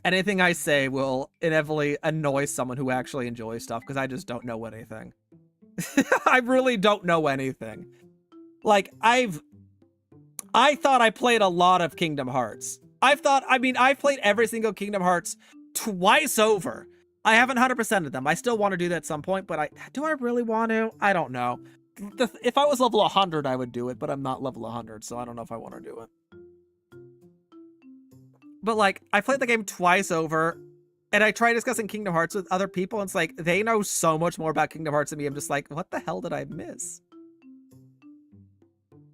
Anything I say will inevitably annoy someone who actually enjoys stuff because I just don't know anything. I really don't know anything. Like, I thought I played a lot of Kingdom Hearts. I've played every single Kingdom Hearts twice over. I haven't 100%ed them. I still want to do that at some point, but do I really want to? I don't know. If I was level 100, I would do it, but I'm not level 100, so I don't know if I want to do it. But, like, I played the game twice over, and I tried discussing Kingdom Hearts with other people, and it's like, they know so much more about Kingdom Hearts than me. I'm just like, what the hell did I miss?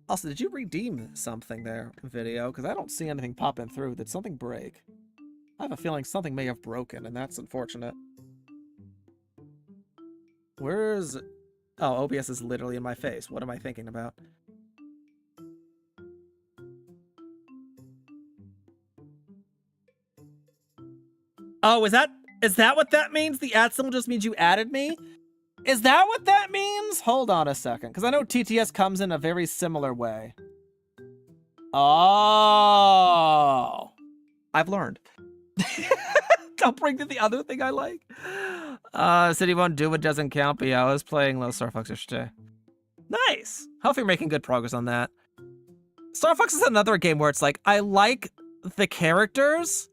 Also, did you redeem something there, video? Because I don't see anything popping through. Did something break? I have a feeling something may have broken, and that's unfortunate. Where's... Oh, OBS is literally in my face. What am I thinking about? Oh, is that what that means? The @ symbol just means you added me? Is that what that means? Hold on a second, because I know TTS comes in a very similar way. Oh. I've learned. I'll bring to the other thing I like. City won't do what doesn't count, but yeah, I was playing Little Star Fox yesterday. Nice. Hopefully you're making good progress on that. Star Fox is another game where it's like, I like the characters,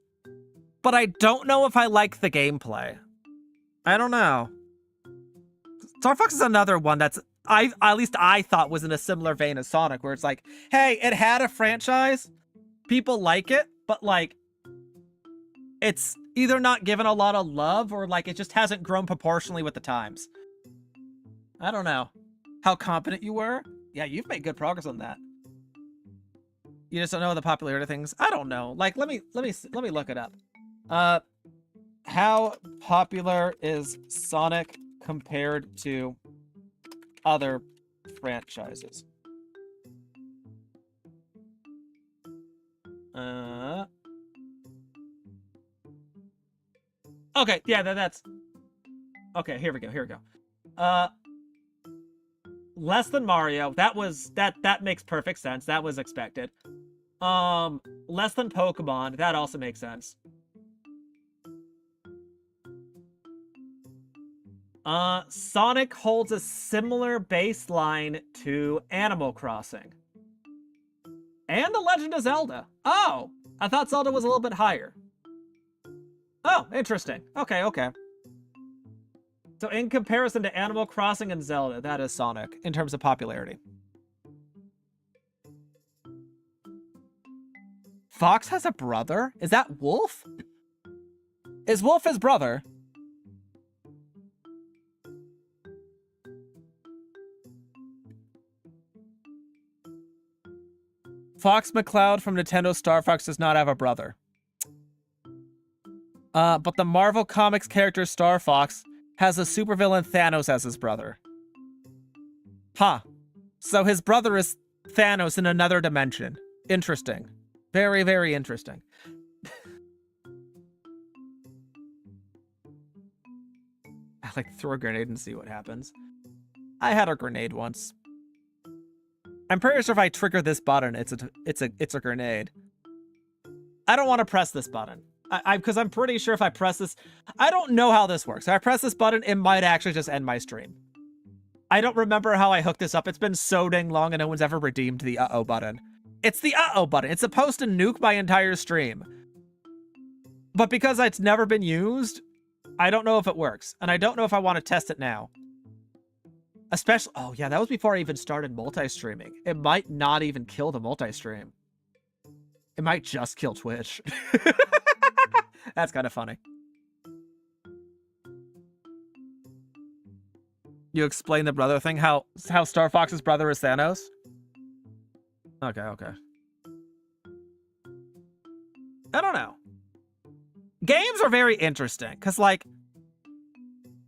but I don't know if I like the gameplay. I don't know. Star Fox is another one that's, at least I thought was in a similar vein as Sonic, where it's like, hey, it had a franchise, people like it, but like, it's either not given a lot of love or like it just hasn't grown proportionally with the times. I don't know. How competent you were? Yeah, you've made good progress on that. You just don't know the popularity things? I don't know. Like, let me look it up. How popular is Sonic compared to other franchises? Okay, yeah, that's... Okay, here we go. Less than Mario. That makes perfect sense. That was expected. Less than Pokemon. That also makes sense. Sonic holds a similar baseline to Animal Crossing. And The Legend of Zelda. Oh, I thought Zelda was a little bit higher. Oh, interesting. Okay. So in comparison to Animal Crossing and Zelda, that is Sonic in terms of popularity. Fox has a brother? Is that Wolf? Is Wolf his brother? Fox McCloud from Nintendo Star Fox does not have a brother. But the Marvel Comics character Star Fox has a supervillain Thanos as his brother. Huh. So his brother is Thanos in another dimension. Interesting. Very, very interesting. I like throw a grenade and see what happens. I had a grenade once. I'm pretty sure if I trigger this button, it's a grenade. I don't want to press this button. Because I'm pretty sure if I press this, I don't know how this works. If I press this button, it might actually just end my stream. I don't remember how I hooked this up. It's been so dang long and no one's ever redeemed the uh-oh button. It's the uh-oh button. It's supposed to nuke my entire stream. But because it's never been used, I don't know if it works. And I don't know if I want to test it now. Especially, oh yeah, that was before I even started multi-streaming. It might not even kill the multi-stream. It might just kill Twitch. That's kind of funny. You explain the brother thing? How Star Fox's brother is Thanos? Okay. I don't know. Games are very interesting, because, like,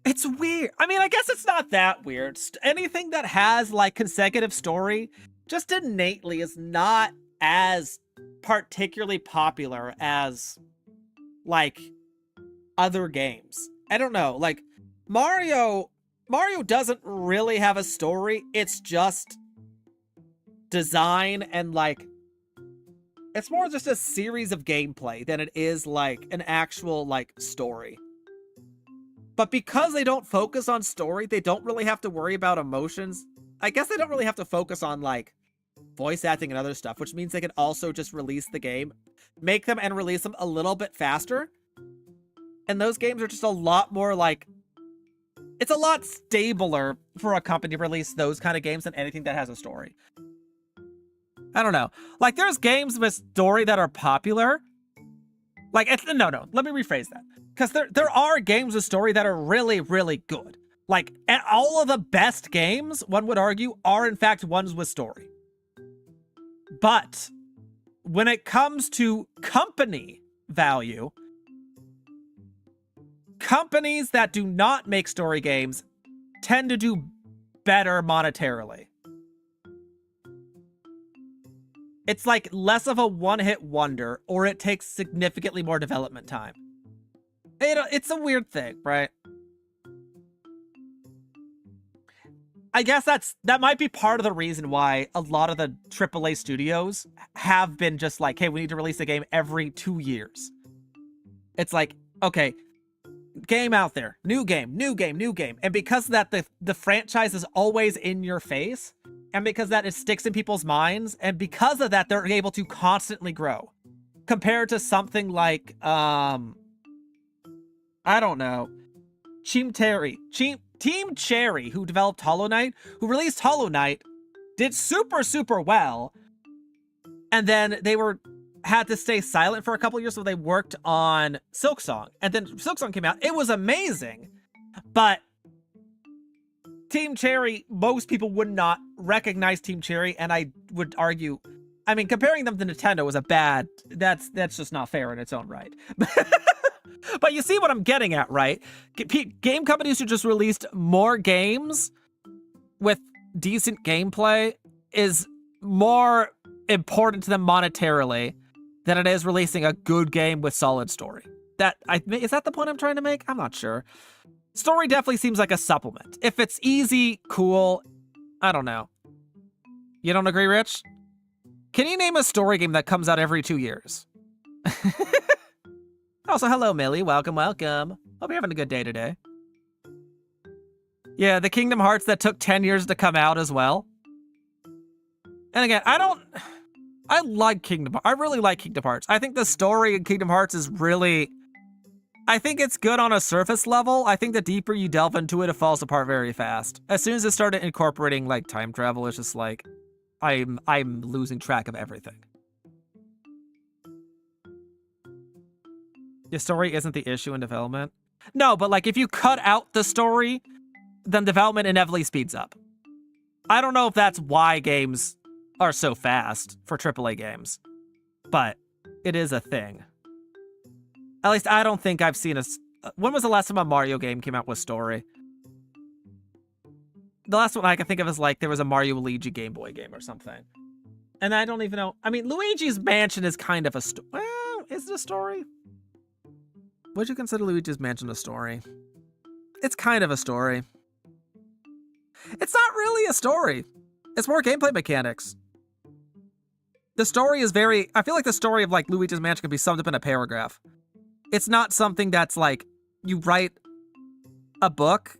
it's weird. I mean, I guess it's not that weird. Anything that has, like, consecutive story just innately is not as particularly popular as, like, other games. I don't know. Like, Mario doesn't really have a story. It's just design and, like, it's more just a series of gameplay than it is, like, an actual, like, story. But because they don't focus on story, they don't really have to worry about emotions. I guess they don't really have to focus on, like, voice acting and other stuff, which means they can also just release the game, make them and release them a little bit faster. And those games are just a lot more, like, it's a lot stabler for a company to release those kind of games than anything that has a story. I don't know. Like, there's games with story that are popular. Like, no, let me rephrase that. Because there are games with story that are really, really good. Like, and all of the best games, one would argue, are in fact ones with story. But when it comes to company value, companies that do not make story games tend to do better monetarily. It's like less of a one-hit wonder, or it takes significantly more development time. It's a weird thing, right? I guess that might be part of the reason why a lot of the AAA studios have been just like, hey, we need to release a game every 2 years. It's like, okay, game out there, new game. And because of that, the franchise is always in your face, and because that it sticks in people's minds, and because of that, they're able to constantly grow. Compared to something like, I don't know, Team Cherry, who developed Hollow Knight, who released Hollow Knight, did super, super well, and then they had to stay silent for a couple years, so they worked on Silksong. And then Silksong came out. It was amazing. But Team Cherry, most people would not recognize Team Cherry, and I would argue, I mean, comparing them to Nintendo was that's just not fair in its own right. But you see what I'm getting at, right? Game companies who just released more games with decent gameplay is more important to them monetarily than it is releasing a good game with solid story. Is that the point I'm trying to make? I'm not sure. Story definitely seems like a supplement. If it's easy, cool, I don't know. You don't agree, Rich? Can you name a story game that comes out every 2 years? Also, hello, Millie. Welcome. Hope you're having a good day today. Yeah, the Kingdom Hearts that took 10 years to come out as well. And again, I really like Kingdom Hearts. I think the story in Kingdom Hearts is really, I think it's good on a surface level. I think the deeper you delve into it, it falls apart very fast. As soon as it started incorporating, like, time travel, it's just like, I'm losing track of everything. The story isn't the issue in development. No, but, like, if you cut out the story, then development inevitably speeds up. I don't know if that's why games are so fast for AAA games, but it is a thing. At least I don't think I've seen when was the last time a Mario game came out with story? The last one I can think of is, like, there was a Mario Luigi Game Boy game or something. And I don't even know. I mean, Luigi's Mansion is kind of a story. Well, is it a story? Would you consider Luigi's Mansion a story? It's kind of a story. It's not really a story. It's more gameplay mechanics. The story is very... I feel like the story of, like, Luigi's Mansion could be summed up in a paragraph. It's not something that's, like, you write a book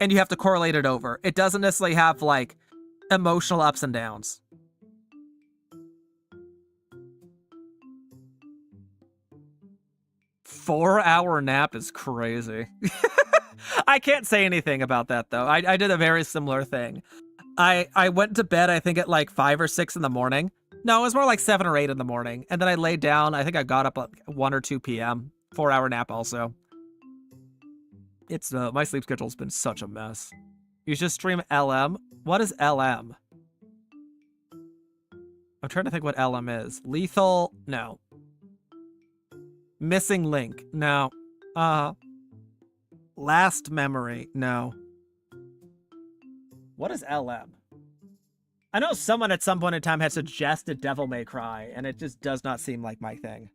and you have to correlate it over. It doesn't necessarily have, like, emotional ups and downs. Four-hour nap is crazy. I can't say anything about that, though. I did a very similar thing. I went to bed, I think, at like 5 or 6 in the morning. No, it was more like 7 or 8 in the morning. And then I laid down. I think I got up at 1 or 2 p.m. 4-hour nap also. It's my sleep schedule's been such a mess. You should stream LM. What is LM? I'm trying to think what LM is. Lethal? No. Missing link? No. Last memory? No. What is LM? I know someone at some point in time had suggested Devil May Cry, and it just does not seem like my thing.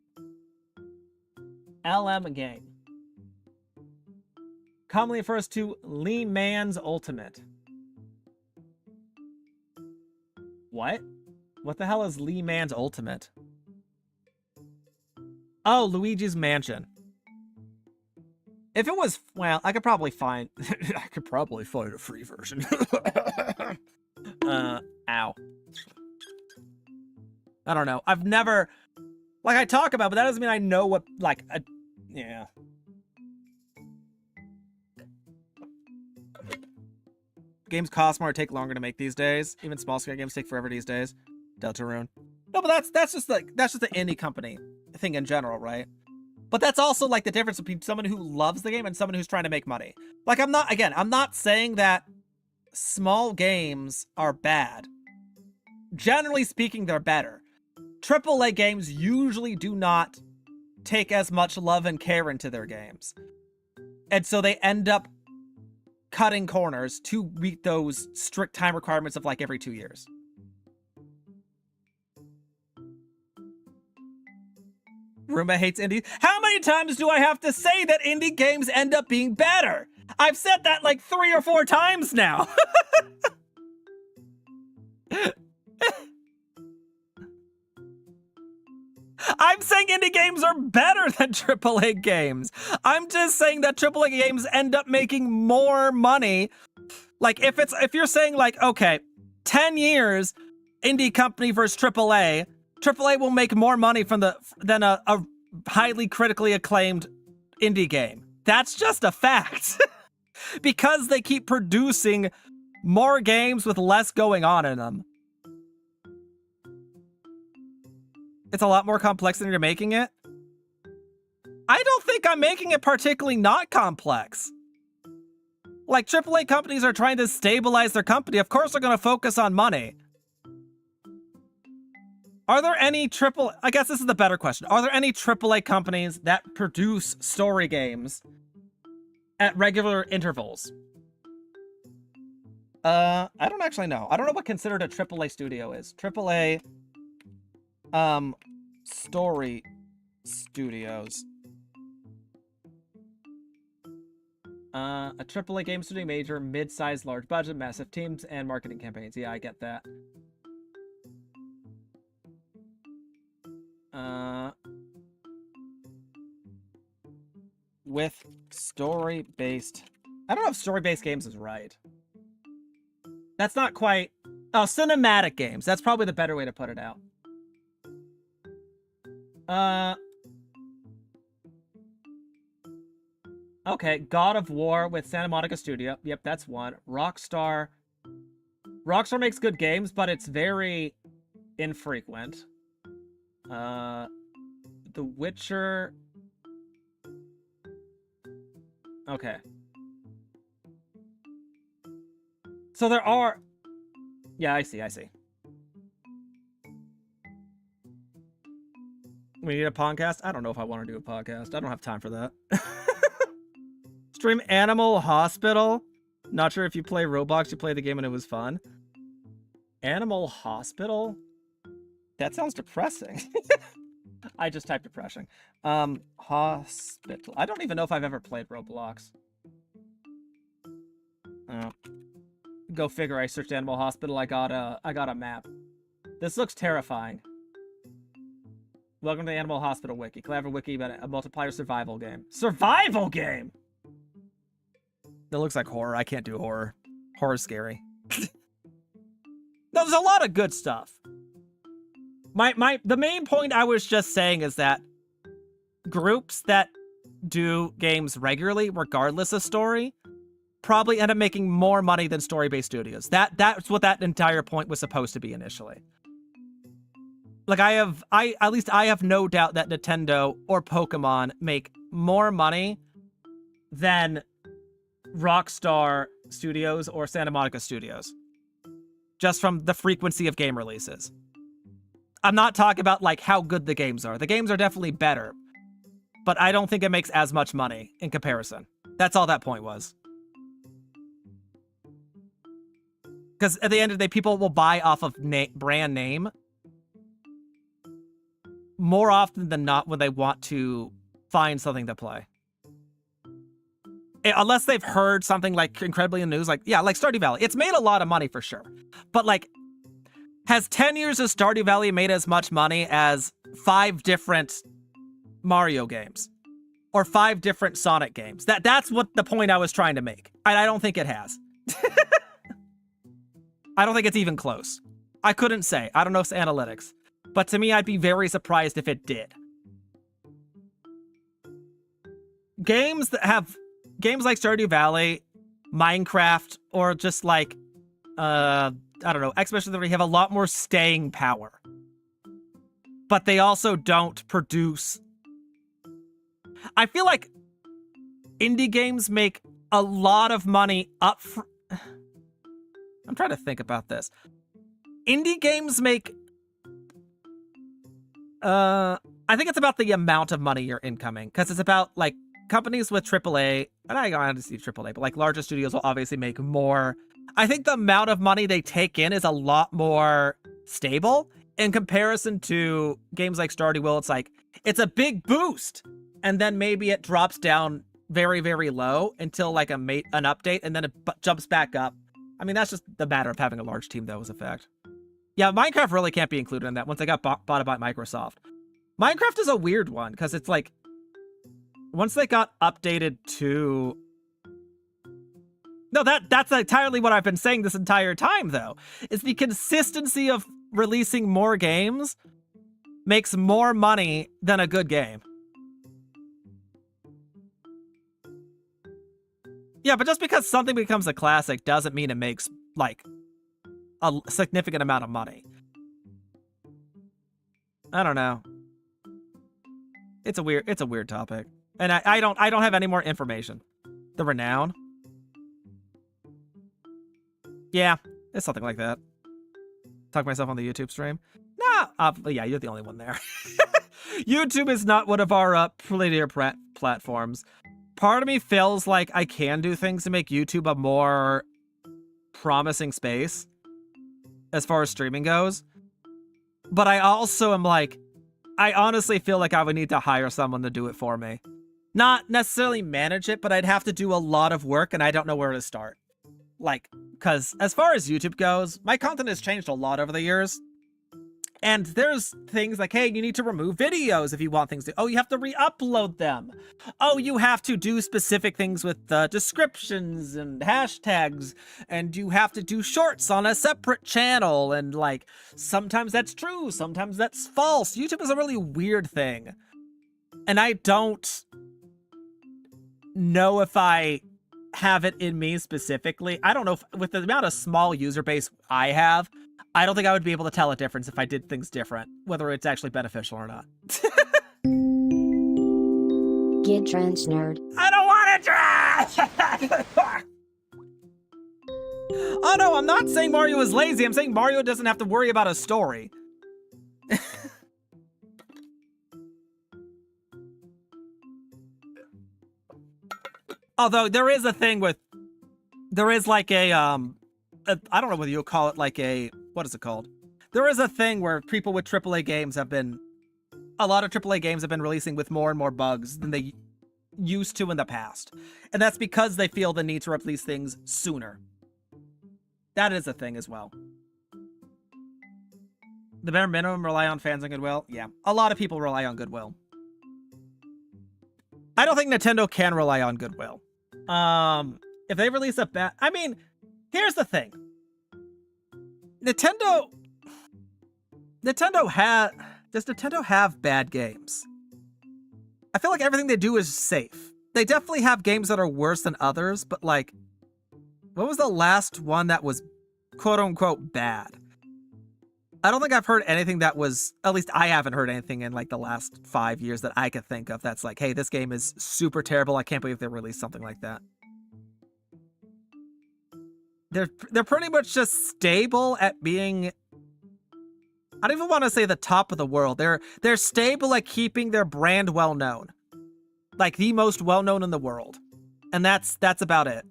LM game. Commonly refers to Lee Man's Ultimate. What? What the hell is Lee Man's Ultimate? Oh, Luigi's Mansion. If it was, well, I could probably find a free version. Ow. I don't know. I've never, like, I talk about, but that doesn't mean I know what, like, yeah. Games cost more or take longer to make these days. Even small scale games take forever these days. Deltarune. No, but that's just the indie company thing in general, right? But that's also like the difference between someone who loves the game and someone who's trying to make money. Like, I'm not saying that small games are bad. Generally speaking, they're better. AAA games usually do not take as much love and care into their games. And so they end up cutting corners to meet those strict time requirements of like every 2 years. Roomba hates indie. How many times do I have to say that indie games end up being better? I've said that like 3 or 4 times now. I'm saying indie games are better than AAA games. I'm just saying that AAA games end up making more money. Like, if you're saying like, okay, 10 years, indie company versus AAA, AAA will make more money than a highly critically acclaimed indie game. That's just a fact. Because they keep producing more games with less going on in them. It's a lot more complex than you're making it. I don't think I'm making it particularly not complex. Like, AAA companies are trying to stabilize their company. Of course they're going to focus on money. Are there any I guess this is the better question. Are there any AAA companies that produce story games at regular intervals? I don't actually know. I don't know what considered a AAA studio is. AAA, story studios. A AAA game studio major, mid-sized, large budget, massive teams, and marketing campaigns. Yeah, I get that. With story-based... I don't know if story-based games is right. That's not quite... Oh, cinematic games. That's probably the better way to put it out. Okay, God of War with Santa Monica Studio. Yep, that's one. Rockstar. Rockstar makes good games, but it's very infrequent. The Witcher... Okay. So there are... Yeah, I see. We need a podcast? I don't know if I want to do a podcast. I don't have time for that. Stream Animal Hospital? Not sure if you play Roblox, you played the game and it was fun. Animal Hospital? That sounds depressing. I just typed depressing. Hospital. I don't even know if I've ever played Roblox. Go figure. I searched Animal Hospital. I got a map. This looks terrifying. Welcome to the Animal Hospital wiki. Clever wiki about a multiplayer survival game. Survival game. That looks like horror. I can't do horror. Horror's scary. There's a lot of good stuff. The main point I was just saying is that groups that do games regularly, regardless of story, probably end up making more money than story-based studios. That's what that entire point was supposed to be initially. Like at least I have no doubt that Nintendo or Pokemon make more money than Rockstar Studios or Santa Monica Studios. Just from the frequency of game releases. I'm not talking about like how good the games are. The games are definitely better. But I don't think it makes as much money in comparison. That's all that point was. Because at the end of the day, people will buy off of brand name more often than not when they want to find something to play. Unless they've heard something like incredibly in the news, like, yeah, like Stardew Valley. It's made a lot of money for sure. But like, has 10 years of Stardew Valley made as much money as 5 different Mario games? Or 5 different Sonic games? That's what the point I was trying to make. And I don't think it has. I don't think it's even close. I couldn't say. I don't know if it's analytics. But to me, I'd be very surprised if it did. Games like Stardew Valley, Minecraft, or just like, I don't know, Expedition 3 have a lot more staying power. But they also don't produce... I feel like indie games make a lot of money up front. I'm trying to think about this. Indie games make... I think it's about the amount of money you're incoming. Because it's about, like, companies with AAA, and I don't see AAA, but like larger studios will obviously make more. I think the amount of money they take in is a lot more stable in comparison to games like Stardew Valley. It's like, it's a big boost, and then maybe it drops down very, very low until like an update, and then it jumps back up. I mean, that's just the matter of having a large team, though, as a fact. Yeah, Minecraft really can't be included in that once they got bought by Microsoft. Minecraft is a weird one, because it's like, once they got updated to... No, that's entirely what I've been saying this entire time, though. Is the consistency of releasing more games makes more money than a good game. Yeah, but just because something becomes a classic doesn't mean it makes, like, a significant amount of money. I don't know. It's a weird topic. And I don't have any more information. The renown? Yeah, it's something like that. Talk myself on the YouTube stream? Nah, yeah, you're the only one there. YouTube is not one of our linear platforms. Part of me feels like I can do things to make YouTube a more promising space as far as streaming goes. But I also am like, I honestly feel like I would need to hire someone to do it for me. Not necessarily manage it, but I'd have to do a lot of work, and I don't know where to start. Like, because as far as YouTube goes, my content has changed a lot over the years. And there's things like, hey, you need to remove videos if you want things to... Oh, you have to re-upload them. Oh, you have to do specific things with descriptions and hashtags. And you have to do shorts on a separate channel. And, like, sometimes that's true. Sometimes that's false. YouTube is a really weird thing. And I don't know if I have it in me specifically. I don't know if, with the amount of small user base I have, I don't think I would be able to tell a difference if I did things different, whether it's actually beneficial or not. Get trench nerd. I don't want to try! Oh no, I'm not saying Mario is lazy. I'm saying Mario doesn't have to worry about a story. Although there is a thing with, there is like a I don't know whether you'll call it like a, what is it called? There is a thing where people with AAA games have been, a lot of AAA games have been releasing with more and more bugs than they used to in the past. And that's because they feel the need to release things sooner. That is a thing as well. The bare minimum, rely on fans and goodwill. Yeah, a lot of people rely on goodwill. I don't think Nintendo can rely on goodwill. If they release a bad... I mean, here's the thing. Nintendo Does Nintendo have bad games? I feel like everything they do is safe. They definitely have games that are worse than others, but like, what was the last one that was quote-unquote bad? I don't think I've heard anything that was, at least I haven't heard anything in like the last 5 years that I could think of that's like, hey, this game is super terrible. I can't believe they released something like that. They're pretty much just stable at being, I don't even want to say the top of the world. They're stable at keeping their brand well known. Like the most well known in the world. And that's about it.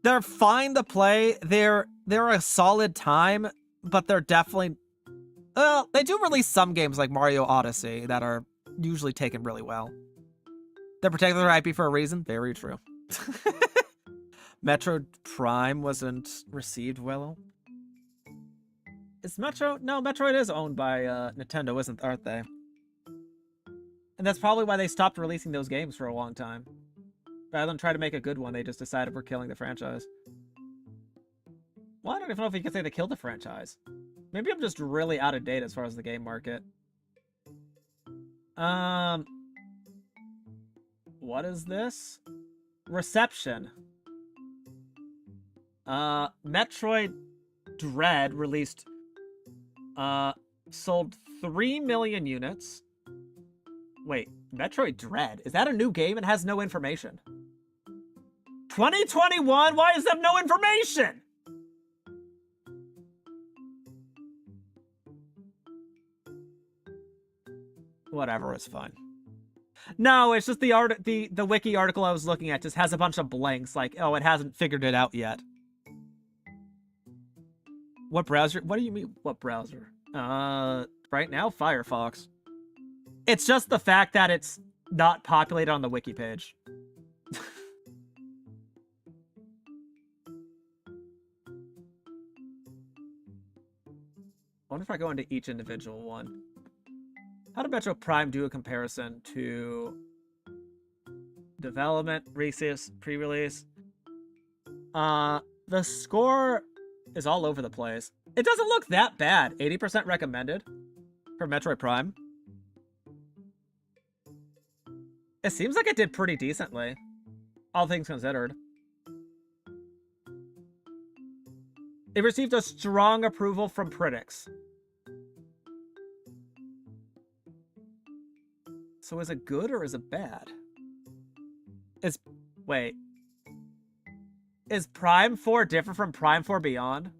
They're fine to play. They're a solid time, but they're definitely, well, they do release some games like Mario Odyssey that are usually taken really well. They're protecting their IP for a reason. Very true. Metroid Prime wasn't received well. Is Metro? No, Metroid is owned by Nintendo, aren't they? And that's probably why they stopped releasing those games for a long time. Rather than try to make a good one, they just decided we're killing the franchise. Well, I don't even know if you can say they killed the franchise. Maybe I'm just really out of date as far as the game market. What is this? Reception. Metroid Dread released, sold 3 million units. Wait, Metroid Dread? Is that a new game? It has no information. 2021? Why does it have no information? Whatever, it's fine. No, it's just the wiki article I was looking at just has a bunch of blanks, like, oh, it hasn't figured it out yet. What browser? What do you mean, what browser? Right now, Firefox. It's just the fact that it's not populated on the wiki page. I wonder if I go into each individual one. How did Metro Prime do a comparison to development, release, pre-release? The score is all over the place. It doesn't look that bad. 80% recommended for Metroid Prime. It seems like it did pretty decently, all things considered. It received a strong approval from critics. So is it good or is it bad? Wait. Is Prime 4 different from Prime 4 Beyond?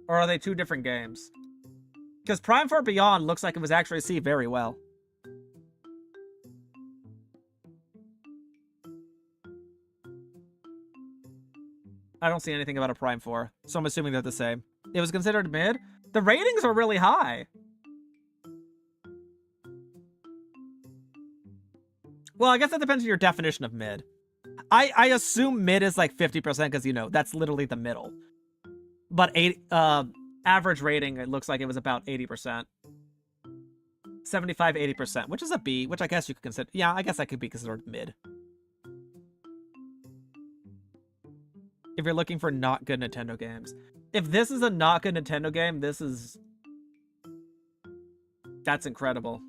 Or are they two different games? Because Prime 4 Beyond looks like it was actually received very well. I don't see anything about a Prime 4, so I'm assuming they're the same. It was considered mid? The ratings are really high. Well, I guess that depends on your definition of mid. I assume mid is like 50% because, you know, that's literally the middle. But average rating, it looks like it was about 80%. 75, 80%, which is a B, which I guess you could consider. Yeah, I guess that could be considered mid. If you're looking for not good Nintendo games. If this is a not good Nintendo game, that's incredible.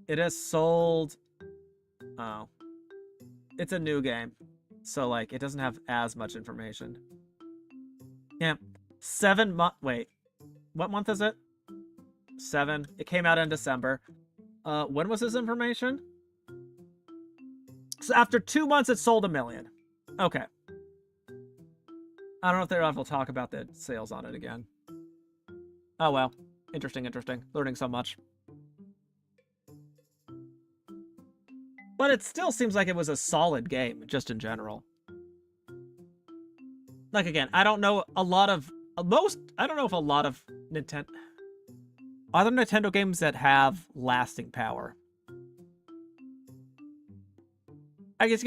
It has sold... Oh. It's a new game. So, like, it doesn't have as much information. Yeah. 7 months... Wait. What month is it? 7. It came out in December. When was this information? So after 2 months, it sold 1 million. Okay. I don't know if they'll ever talk about the sales on it again. Oh, well. Interesting, interesting. Learning so much. But it still seems like it was a solid game, just in general. Like, again, I don't know a lot of I don't know if a lot of other Nintendo games that have lasting power. I guess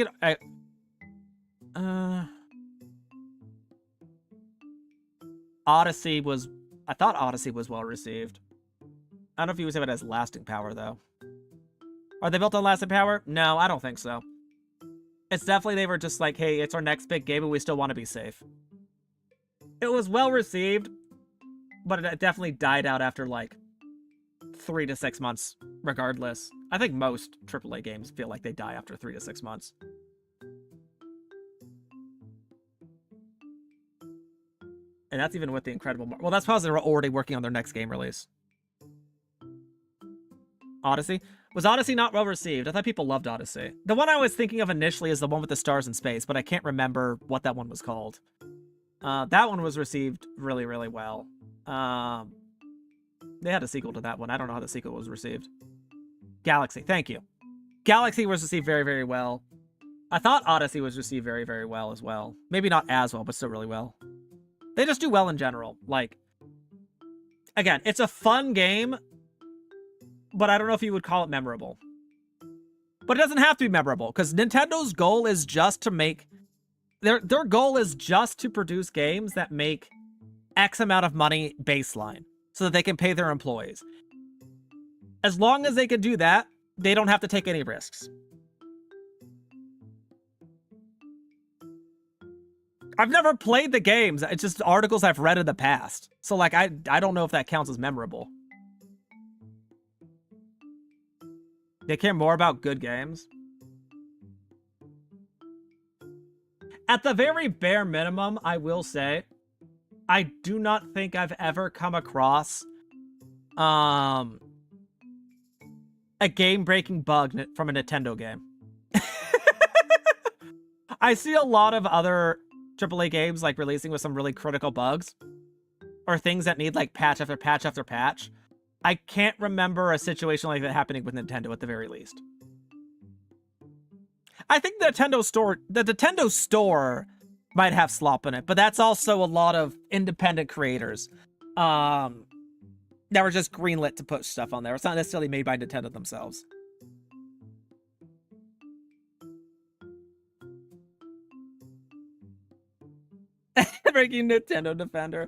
Odyssey was, I thought Odyssey was well received. I don't know if you would say it has lasting power though. Are they built on lasting power? No, I don't think so. It's definitely they were just like, hey, it's our next big game, but we still want to be safe. It was well received, but it definitely died out after like 3 to 6 months, regardless. I think most AAA games feel like they die after 3 to 6 months. And that's even with the incredible... Well, that's because they're already working on their next game release. Odyssey? Was Odyssey not well received? I thought people loved Odyssey. The one I was thinking of initially is the one with the stars in space, but I can't remember what that one was called. That one was received really, really well. They had a sequel to that one. I don't know how the sequel was received. Galaxy, thank you. Galaxy was received very, very well. I thought Odyssey was received very, very well as well. Maybe not as well, but still really well. They just do well in general. Like, again, it's a fun game, but I don't know if you would call it memorable. But it doesn't have to be memorable, because Nintendo's goal is just to make... Their goal is just to produce games that make X amount of money baseline, so that they can pay their employees. As long as they can do that, they don't have to take any risks. I've never played the games. It's just articles I've read in the past. So, like, I don't know if that counts as memorable. They care more about good games. At the very bare minimum, I will say, I do not think I've ever come across a game-breaking bug from a Nintendo game. I see a lot of other AAA games like releasing with some really critical bugs or things that need like patch after patch after patch. I can't remember a situation like that happening with Nintendo at the very least. I think the Nintendo Store might have slop in it, but that's also a lot of independent creators that were just greenlit to put stuff on there. It's not necessarily made by Nintendo themselves. Breaking Nintendo Defender.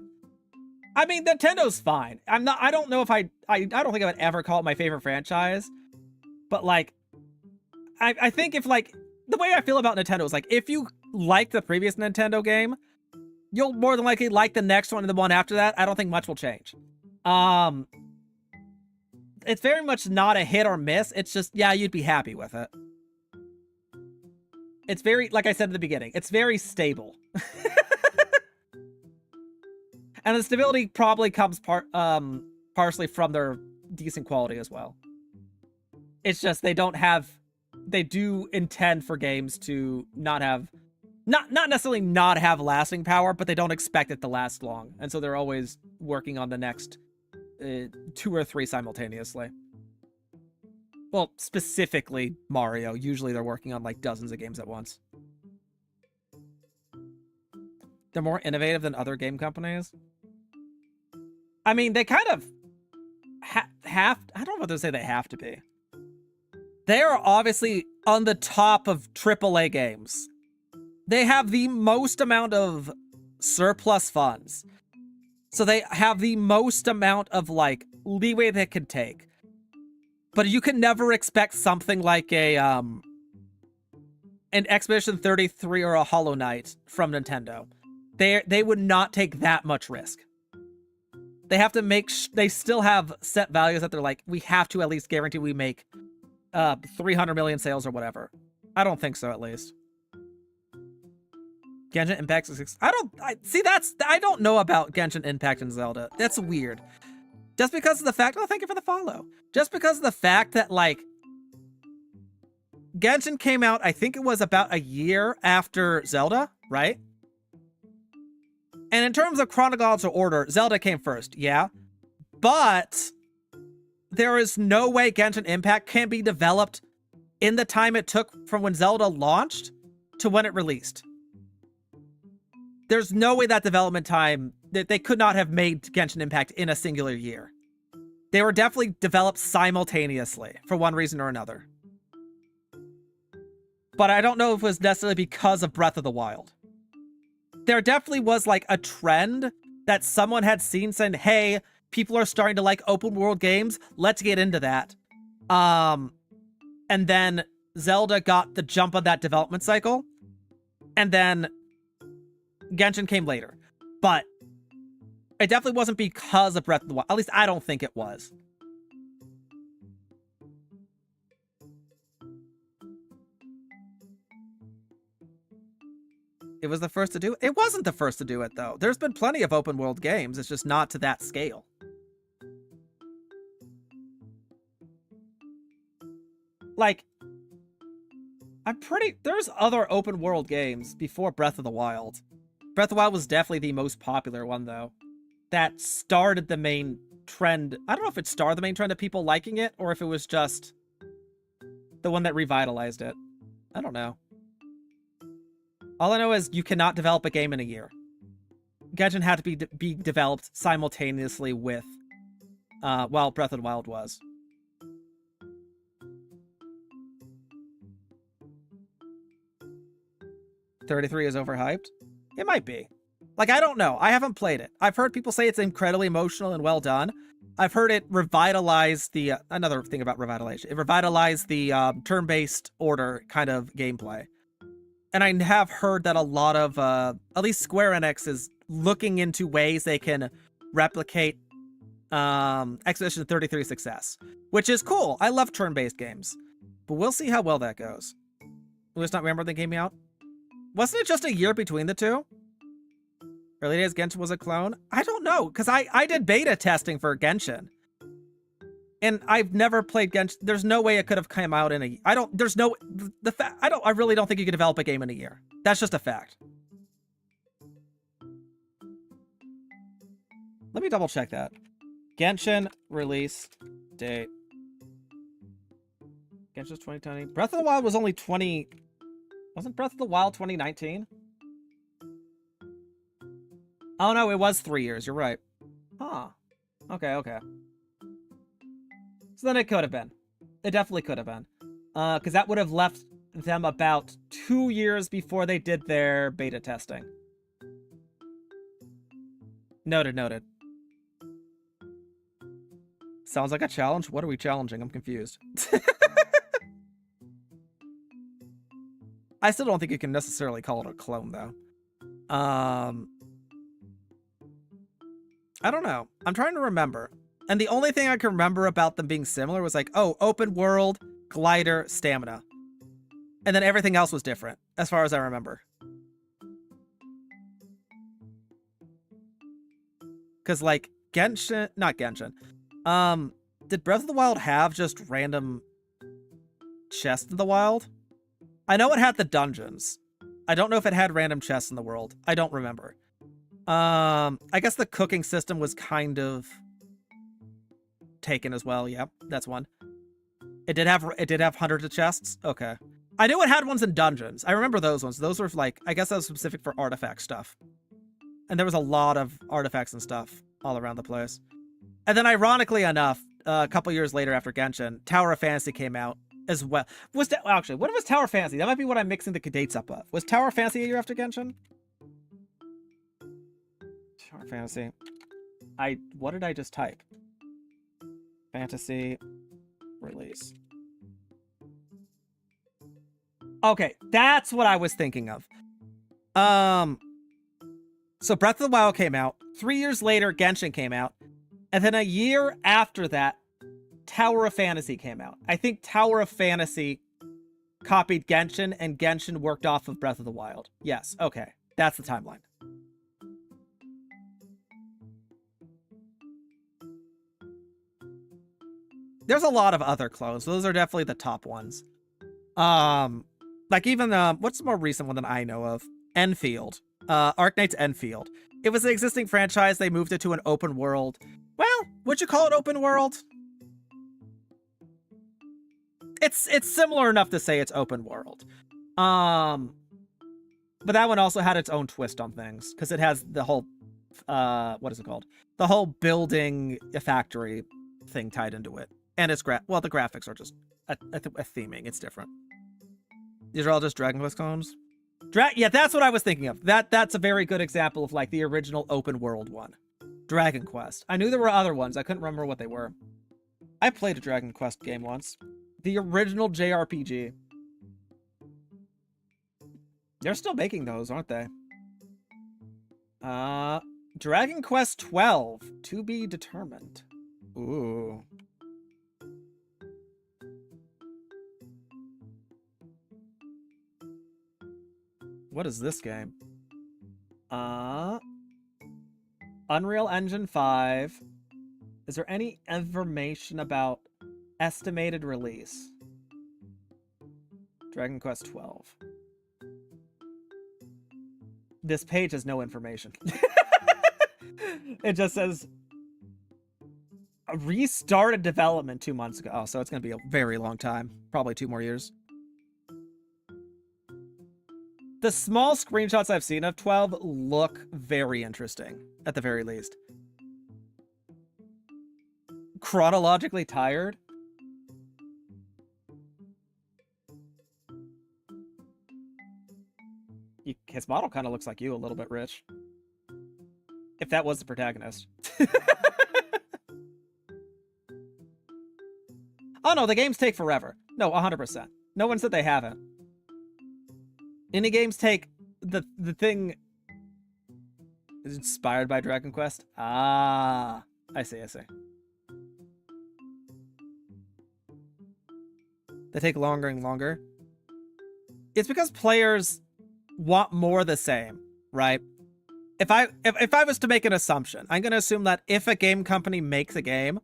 I mean, Nintendo's fine. I don't know if I don't think I would ever call it my favorite franchise. But like, I think if like, the way I feel about Nintendo is like, if you like the previous Nintendo game, you'll more than likely like the next one and the one after that. I don't think much will change. It's very much not a hit or miss. It's just, yeah, you'd be happy with it. It's very, like I said at the beginning, it's very stable. And the stability probably comes partially from their decent quality as well. It's just they do intend for games to not necessarily not have lasting power, but they don't expect it to last long. And so they're always working on the next 2 or 3 simultaneously. Well, specifically Mario. Usually they're working on like dozens of games at once. They're more innovative than other game companies. I mean, they kind of have... I don't know what to say they have to be. They are obviously on the top of AAA games. They have the most amount of surplus funds. So they have the most amount of, like, leeway they can take. But you can never expect something like an Expedition 33 or a Hollow Knight from Nintendo. They would not take that much risk. They have to they still have set values that they're like, we have to at least guarantee we make 300 million sales or whatever. I don't think so, at least. Genshin Impact is... I don't know about Genshin Impact and Zelda. That's weird. Just because of the fact... Oh, thank you for the follow. Just because of the fact that, like, Genshin came out, I think it was about a year after Zelda, right? And in terms of chronological order, Zelda came first, yeah. But there is no way Genshin Impact can be developed in the time it took from when Zelda launched to when it released. There's no way that development time they could not have made Genshin Impact in a singular year. They were definitely developed simultaneously for one reason or another. But I don't know if it was necessarily because of Breath of the Wild. There definitely was like a trend that someone had seen saying, hey, people are starting to like open world games. Let's get into that. And then Zelda got the jump on that development cycle. And then Genshin came later. But it definitely wasn't because of Breath of the Wild. At least I don't think it was. It was the first to do it. It wasn't the first to do it, though. There's been plenty of open world games. It's just not to that scale. Like, there's other open world games before Breath of the Wild. Breath of the Wild was definitely the most popular one, though. That started the main trend. I don't know if it started the main trend of people liking it, or if it was just the one that revitalized it. I don't know. All I know is you cannot develop a game in a year. Genshin had to be developed simultaneously with, well, Breath of the Wild was. $33 is overhyped? It might be. Like, I don't know. I haven't played it. I've heard people say it's incredibly emotional and well done. I've heard it revitalize the, another thing about revitalization. It revitalized the turn-based order kind of gameplay. And I have heard that a lot of, at least Square Enix is looking into ways they can replicate Expedition 33 success, which is cool. I love turn-based games, but we'll see how well that goes. Let's not remember the game out. Wasn't it just a year between the two? Early Days Genshin was a clone? I don't know, because I did beta testing for Genshin. And I've never played Genshin. There's no way it could have come out in a... I really don't think you could develop a game in a year. That's just a fact. Let me double check that. Genshin release date. Genshin's 2020. Breath of the Wild was only 20... Wasn't Breath of the Wild 2019? Oh no, it was 3 years. You're right. Huh. Okay. So then it could have been. It definitely could have been. Because that would have left them about 2 years before they did their beta testing. Noted. Sounds like a challenge. What are we challenging? I'm confused. I still don't think you can necessarily call it a clone, though. I don't know. I'm trying to remember. And the only thing I can remember about them being similar was like, oh, open world, glider, stamina. And then everything else was different, as far as I remember. Because, like, not Genshin. Did Breath of the Wild have just random chests in the wild? I know it had the dungeons. I don't know if it had random chests in the world. I don't remember. I guess the cooking system was kind of taken as well. Yep, that's one. It did have hundreds of chests. Okay. I knew it had ones in dungeons. I remember those ones. Those were like, I guess that was specific for artifact stuff. And there was a lot of artifacts and stuff all around the place. And then ironically enough, a couple years later after Genshin, Tower of Fantasy came out as well. Actually, what was Tower of Fantasy? That might be what I'm mixing the dates up of. Was Tower of Fantasy a year after Genshin? Tower of Fantasy. What did I just type? Fantasy release. Okay, that's what I was thinking of. So Breath of the Wild came out. 3 years later, Genshin came out. And then a year after that, Tower of Fantasy came out. I think Tower of Fantasy copied Genshin, and Genshin worked off of Breath of the Wild. Yes, okay. That's the timeline. There's a lot of other clones. Those are definitely the top ones. Like even, what's the more recent one that I know of? Enfield. Arknight's Enfield. It was an existing franchise. They moved it to an open world. Well, would you call it open world? It's similar enough to say it's open world. But that one also had its own twist on things, because it has the whole what is it called? The whole building a factory thing tied into it. And it's the graphics are just a theming. It's different. These are all just Dragon Quest clones. Yeah, that's what I was thinking of. That's a very good example of like the original open world one. Dragon Quest. I knew there were other ones. I couldn't remember what they were. I played a Dragon Quest game once. The original JRPG. They're still making those, aren't they? Dragon Quest 12 to be determined. Ooh. What is this game? Unreal Engine 5. Is there any information about estimated release? Dragon Quest 12. This page has no information. It just says restarted development 2 months ago. Oh, so it's going to be a very long time. Probably 2 more years. The small screenshots I've seen of 12 look very interesting, at the very least. Chronologically tired? His model kind of looks like you a little bit, Rich. If that was the protagonist. Oh no, the games take forever. No, 100%. No one said they haven't. Indie games take the thing is inspired by Dragon Quest. Ah, I see. They take longer and longer. It's because players want more of the same, right? If I was to make an assumption, I'm gonna assume that if a game company makes a game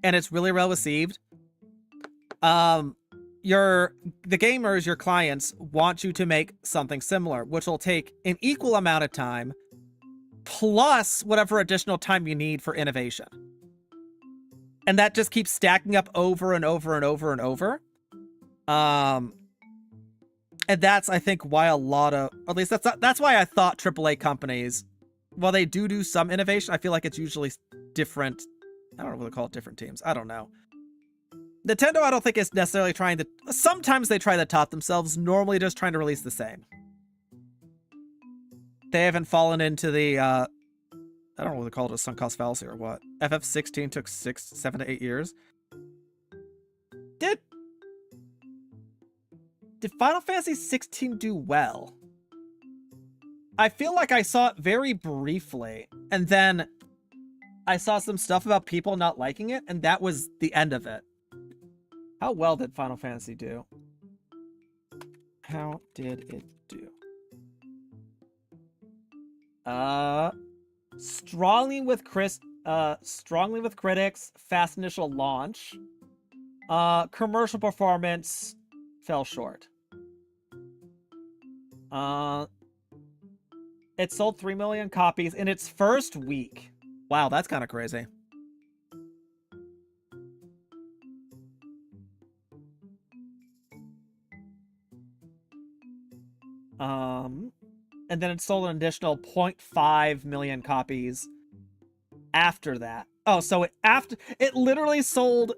and it's really well received, the gamers, your clients, want you to make something similar, which will take an equal amount of time, plus whatever additional time you need for innovation. And that just keeps stacking up over and over and over and over. And that's, I think, why a lot of, at least that's why I thought AAA companies, while they do some innovation, I feel like it's usually different. I don't know what they call it, different teams. I don't know. Nintendo, I don't think is necessarily trying to... Sometimes they try to top themselves, normally just trying to release the same. They haven't fallen into the, I don't know what they call it, a sunk cost fallacy or what. FF16 took 7 to 8 years. Did Final Fantasy 16 do well? I feel like I saw it very briefly, and then I saw some stuff about people not liking it, and that was the end of it. How well did Final Fantasy do? How did it do? Strongly with critics, fast initial launch. Commercial performance fell short. It sold 3 million copies in its first week. Wow, that's kind of crazy. And then it sold an additional 0.5 million copies after that. Oh, so it literally sold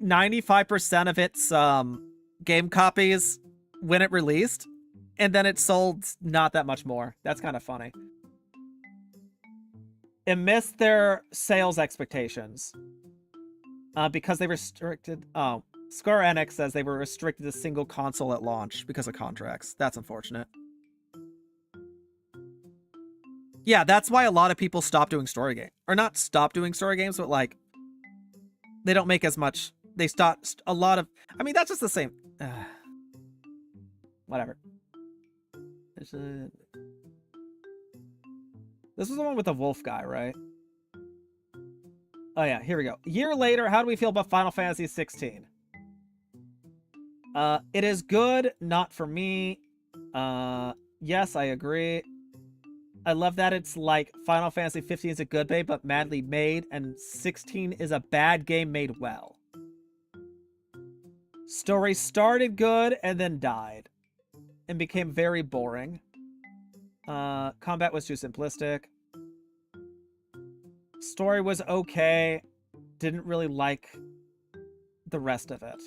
95% of its game copies when it released, and then it sold not that much more. That's kind of funny. It missed their sales expectations because they restricted... Oh, Square Enix says they were restricted to single console at launch because of contracts. That's unfortunate. Yeah, that's why a lot of people stop doing story games. Or not stop doing story games, but like, they don't make as much. They stopped a lot of... I mean, that's just the same. Whatever. This was the one with the wolf guy, right? Oh yeah, here we go. A year later, how do we feel about Final Fantasy 16? It is good, not for me. Yes, I agree. I love that it's like Final Fantasy 15 is a good game, but madly made, and 16 is a bad game made well. Story started good and then died and became very boring. Combat was too simplistic. Story was okay. Didn't really like the rest of it.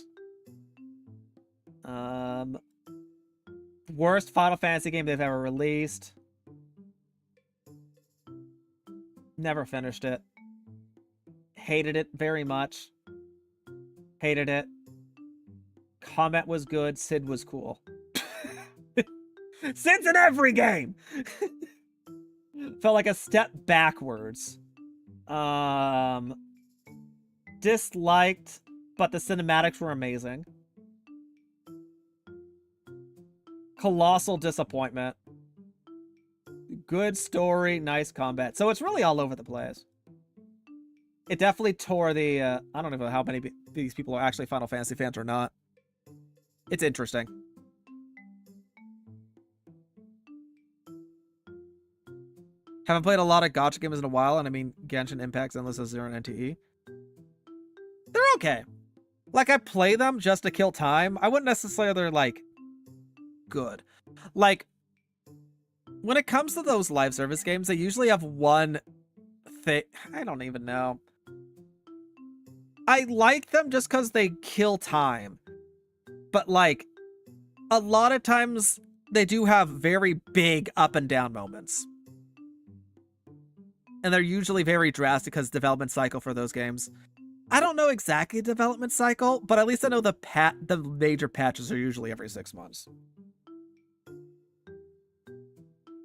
Worst Final Fantasy game they've ever released. Never finished it. Hated it very much. Hated it. Combat was good. Sid was cool. Sid's in every game! Felt like a step backwards. Disliked, but the cinematics were amazing. Colossal disappointment. Good story, nice combat. So it's really all over the place. It definitely tore the, I don't know how many these people are actually Final Fantasy fans or not. It's interesting. Haven't played a lot of gacha games in a while, and I mean, Genshin Impact's Endless Zero and NTE. They're okay. Like, I play them just to kill time. I wouldn't necessarily, they're, like, good. Like, when it comes to those live service games, they usually have one thing. I don't even know. I like them just because they kill time. But, like, a lot of times they do have very big up and down moments. And they're usually very drastic because development cycle for those games. I don't know exactly the development cycle, but at least I know the major patches are usually every 6 months.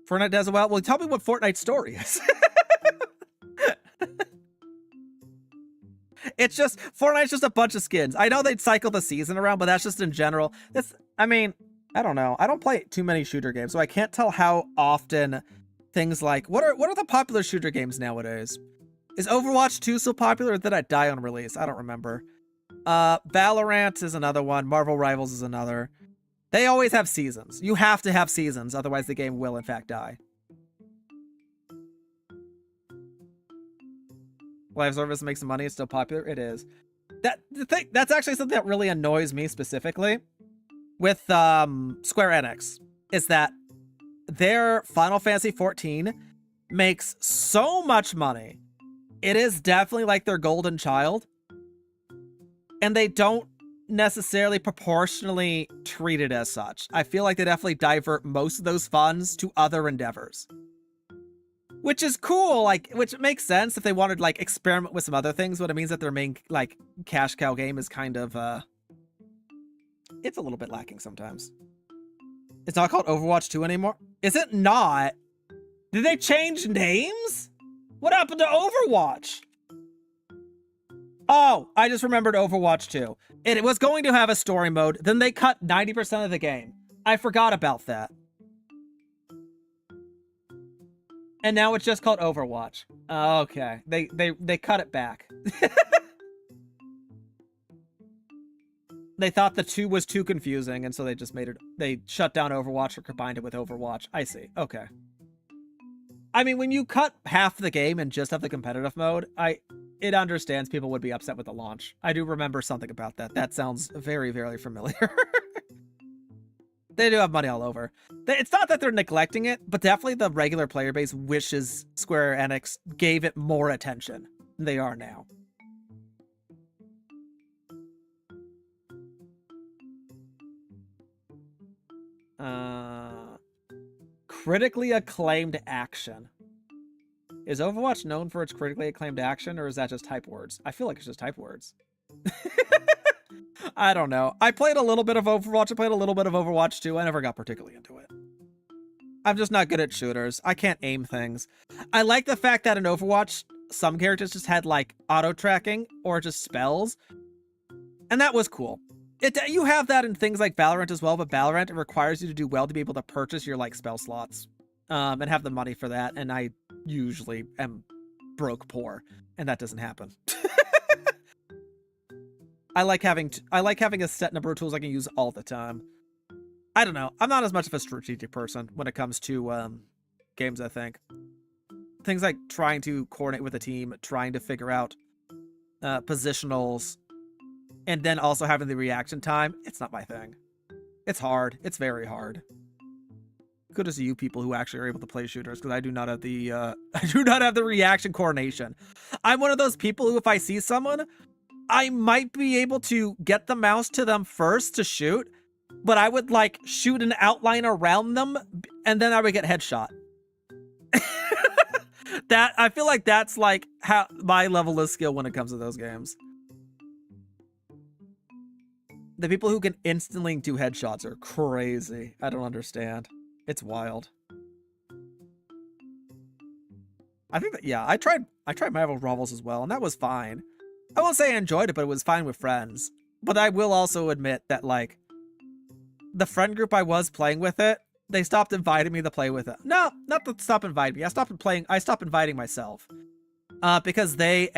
Fortnite does well. Well, tell me what Fortnite's story is. It's just, Fortnite's just a bunch of skins. I know they'd cycle the season around, but that's just in general. I mean, I don't know. I don't play too many shooter games, so I can't tell how often things like, what are the popular shooter games nowadays? Is Overwatch 2 so popular, or did it die on release? I don't remember. Valorant is another one. Marvel Rivals is another. They always have seasons. You have to have seasons, otherwise the game will in fact die. Live service makes money, it's still popular. It is. That's actually something that really annoys me specifically with Square Enix, is that their Final Fantasy XIV makes so much money. It is definitely like their golden child, and they don't necessarily proportionally treat it as such. I feel like they definitely divert most of those funds to other endeavors, which is cool, like, which makes sense if they wanted, like, experiment with some other things, but it means that their main, like, cash cow game is kind of, it's a little bit lacking sometimes. It's not called Overwatch 2 anymore? Is it not? Did they change names? What happened to Overwatch? Oh, I just remembered Overwatch 2. It was going to have a story mode, then they cut 90% of the game. I forgot about that. And now it's just called Overwatch. Okay. They cut it back. They thought the 2 was too confusing, and so they just they shut down Overwatch or combined it with Overwatch. I see. Okay. I mean, when you cut half the game and just have the competitive mode, it understands people would be upset with the launch. I do remember something about that. That sounds very, very familiar. They do have money all over. It's not that they're neglecting it, but definitely the regular player base wishes Square Enix gave it more attention than they are now. Critically acclaimed action. Is Overwatch known for its critically acclaimed action, or is that just type words? I feel like it's just type words. I don't know. I played a little bit of Overwatch. I played a little bit of Overwatch 2. I never got particularly into it. I'm just not good at shooters. I can't aim things. I like the fact that in Overwatch, some characters just had, like, auto-tracking or just spells. And that was cool. You have that in things like Valorant as well, but Valorant, it requires you to do well to be able to purchase your, like, spell slots. And have the money for that, and I usually am broke poor, and that doesn't happen. I like having a set number of tools I can use all the time. I don't know. I'm not as much of a strategic person when it comes to games, I think. Things like trying to coordinate with a team, trying to figure out positionals, and then also having the reaction time, it's not my thing. It's hard. It's very hard. Kudos to you people who actually are able to play shooters, because I do not have the I do not have the reaction coordination. I'm one of those people who, if I see someone, I might be able to get the mouse to them first to shoot, but I would like shoot an outline around them, and then I would get headshot. That I feel like that's like how my level of skill when it comes to those games. The people who can instantly do headshots are crazy. I don't understand. It's wild. I think that, yeah, I tried Marvel Rivals as well, and that was fine. I won't say I enjoyed it, but it was fine with friends. But I will also admit that, like, the friend group I was playing with it, they stopped inviting me to play with it. No, not to stop inviting me. I stopped inviting myself. Because they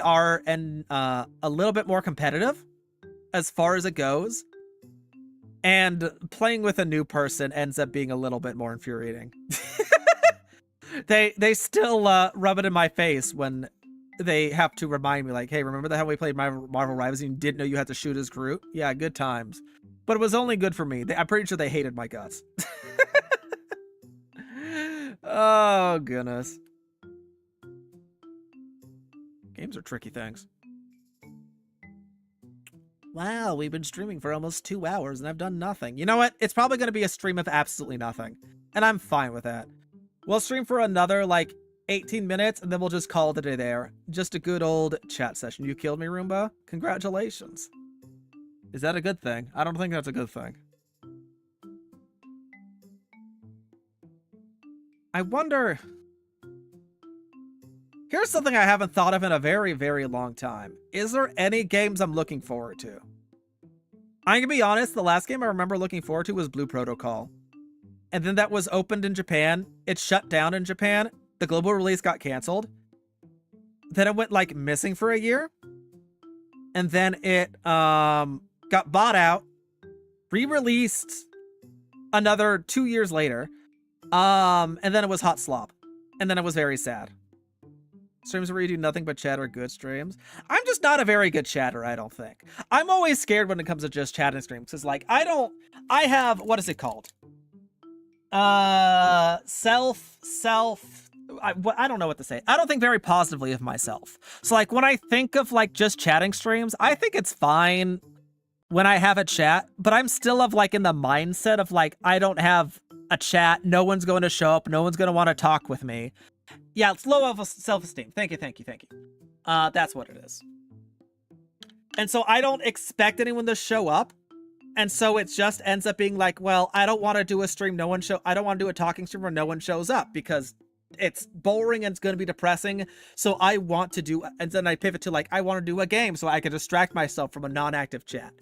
are a little bit more competitive as far as it goes. And playing with a new person ends up being a little bit more infuriating. They still rub it in my face when they have to remind me, like, hey, remember how we played Marvel Rivals and you didn't know you had to shoot as Groot? Yeah, good times. But it was only good for me. I'm pretty sure they hated my guts. Oh, goodness. Games are tricky things. Wow, we've been streaming for almost 2 hours and I've done nothing. You know what? It's probably going to be a stream of absolutely nothing. And I'm fine with that. We'll stream for another, like, 18 minutes, and then we'll just call it a day there. Just a good old chat session. You killed me, Roomba? Congratulations. Is that a good thing? I don't think that's a good thing. I wonder... Here's something I haven't thought of in a very, very long time. Is there any games I'm looking forward to? I'm gonna be honest, the last game I remember looking forward to was Blue Protocol. And then that was opened in Japan. It shut down in Japan. The global release got canceled. Then it went, like, missing for a year. And then it got bought out, re-released another 2 years later. And then it was hot slop. And then it was very sad. Streams where you do nothing but chat are good streams. I'm just not a very good chatter, I don't think. I'm always scared when it comes to just chatting streams. Because, like, I have, what is it called? I don't know what to say. I don't think very positively of myself. So, like, when I think of, like, just chatting streams, I think it's fine when I have a chat, but I'm still in the mindset of, like, I don't have a chat, no one's going to show up, no one's going to want to talk with me. Yeah, it's low of self-esteem. Thank you. That's what it is. And so I don't expect anyone to show up. And so it just ends up being like, well, I don't want to do a stream. I don't want to do a talking stream where no one shows up because it's boring and it's going to be depressing. So I want to do, and then I pivot to, like, I want to do a game so I can distract myself from a non-active chat.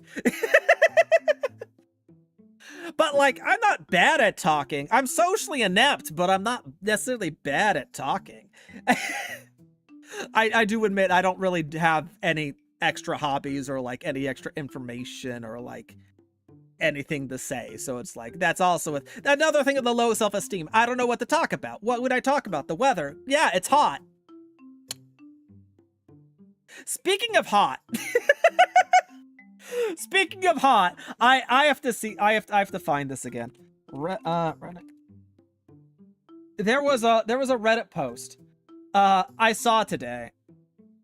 But, like, I'm not bad at talking. I'm socially inept, but I'm not necessarily bad at talking. I do admit I don't really have any extra hobbies or, like, any extra information or, like, anything to say. So it's like, that's also another thing of the low self-esteem. I don't know what to talk about. What would I talk about? The weather. Yeah, it's hot. Speaking of hot. Speaking of hot, I have to see. I have to find this again. There was a Reddit post I saw today.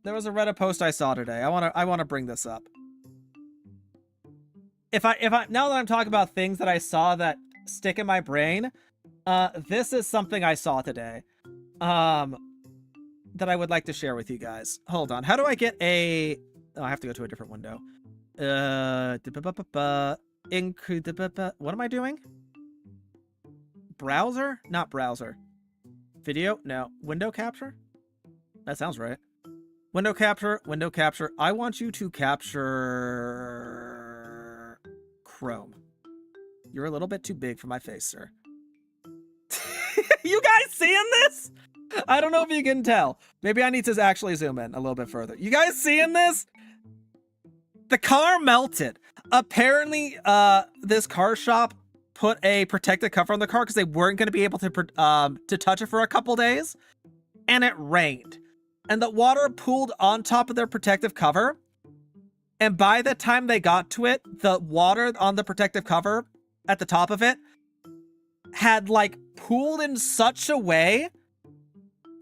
There was a Reddit post I saw today. I want to bring this up. If I now that I'm talking about things that I saw that stick in my brain, this is something I saw today. That I would like to share with you guys. Hold on. How do I get a... Oh, I have to go to a different window. What am I doing? Browser? Not browser. Video? No. Window capture? That sounds right. Window capture. I want you to capture Chrome. You're a little bit too big for my face, sir. You guys seeing this? I don't know if you can tell. Maybe I need to actually zoom in a little bit further. You guys seeing this? The car melted. Apparently, this car shop put a protective cover on the car because they weren't going to be able to touch it for a couple days. And it rained. And the water pooled on top of their protective cover. And by the time they got to it, the water on the protective cover at the top of it had like pooled in such a way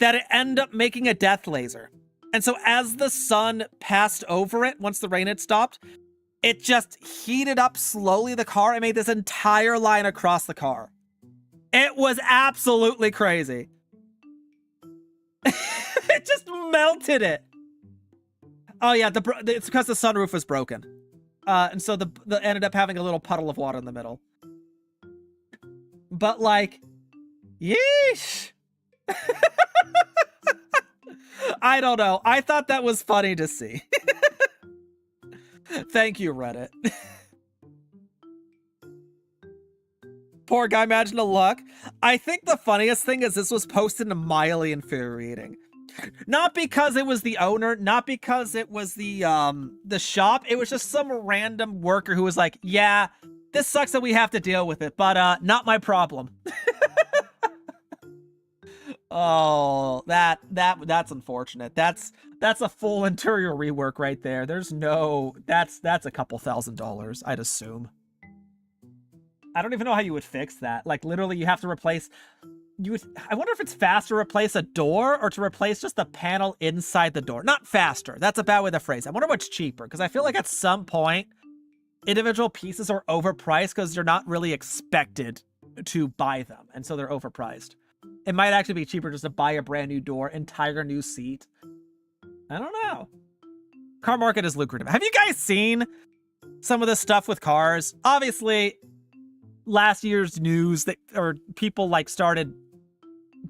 that it ended up making a death laser. And so as the sun passed over it, once the rain had stopped, it just heated up slowly the car and made this entire line across the car. It was absolutely crazy. It just melted it. Oh yeah, it's because the sunroof was broken. And so the ended up having a little puddle of water in the middle. But like, yeesh. I don't know. I thought that was funny to see. Thank you, Reddit. Poor guy, imagine the luck. I think the funniest thing is this was posted in mildly infuriating. Not because it was the owner, not because it was the shop. It was just some random worker who was like, yeah, this sucks that we have to deal with it, but not my problem. Oh, that's unfortunate. That's a full interior rework right there. There's no, that's a couple $1,000s, I'd assume. I don't even know how you would fix that. Like literally you have to replace, I wonder if it's faster to replace a door or to replace just the panel inside the door. Not faster. That's a bad way to phrase it. I wonder what's cheaper, because I feel like at some point individual pieces are overpriced because they're not really expected to buy them. And so they're overpriced. It might actually be cheaper just to buy a brand new door, entire new seat. I don't know. Car market is lucrative. Have you guys seen some of the stuff with cars? Obviously, last year's news that, or people like started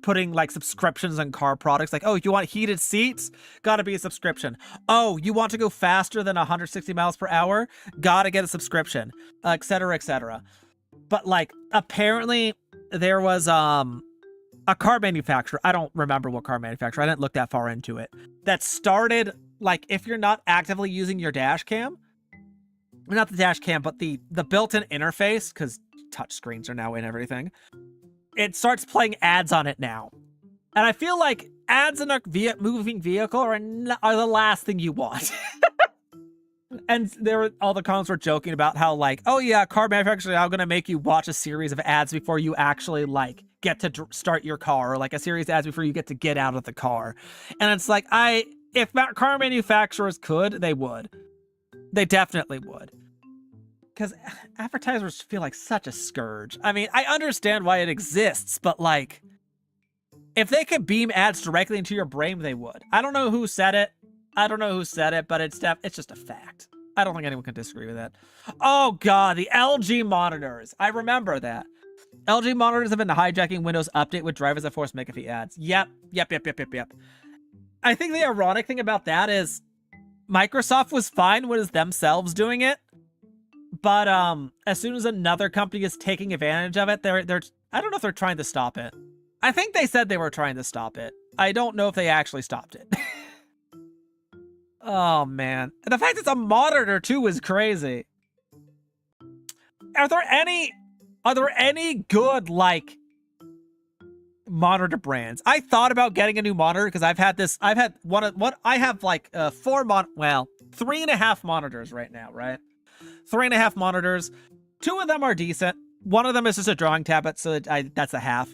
putting like subscriptions on car products. Like, oh, you want heated seats? Gotta be a subscription. Oh, you want to go faster than 160 miles per hour? Gotta get a subscription, etc., etc. But like, apparently there was, a car manufacturer, I don't remember what car manufacturer, I didn't look that far into it, that started, like, if you're not actively using your dash cam, not the dash cam, but the built-in interface, because touchscreens are now in everything, it starts playing ads on it now. And I feel like ads in a moving vehicle are the last thing you want. And all the comments were joking about how like, oh yeah, car manufacturers are now going to make you watch a series of ads before you actually like get to start your car, or like a series of ads before you get out of the car. And it's like, if car manufacturers could, they would. They definitely would. Because advertisers feel like such a scourge. I mean, I understand why it exists, but like, if they could beam ads directly into your brain, they would. I don't know who said it. But it's just a fact. I don't think anyone can disagree with that. Oh god, the LG monitors. I remember that. LG monitors have been hijacking Windows Update with drivers that force McAfee ads. Yep. I think the ironic thing about that is Microsoft was fine with themselves doing it, but as soon as another company is taking advantage of it, they're I don't know if they're trying to stop it. I think they said they were trying to stop it. I don't know if they actually stopped it. Oh man, and the fact it's a monitor too is crazy. Are there any good like monitor brands? I thought about getting a new monitor because I have 3.5 monitors right now, right? 3.5 monitors. 2 of them are decent. One of them is just a drawing tablet, so that's a half.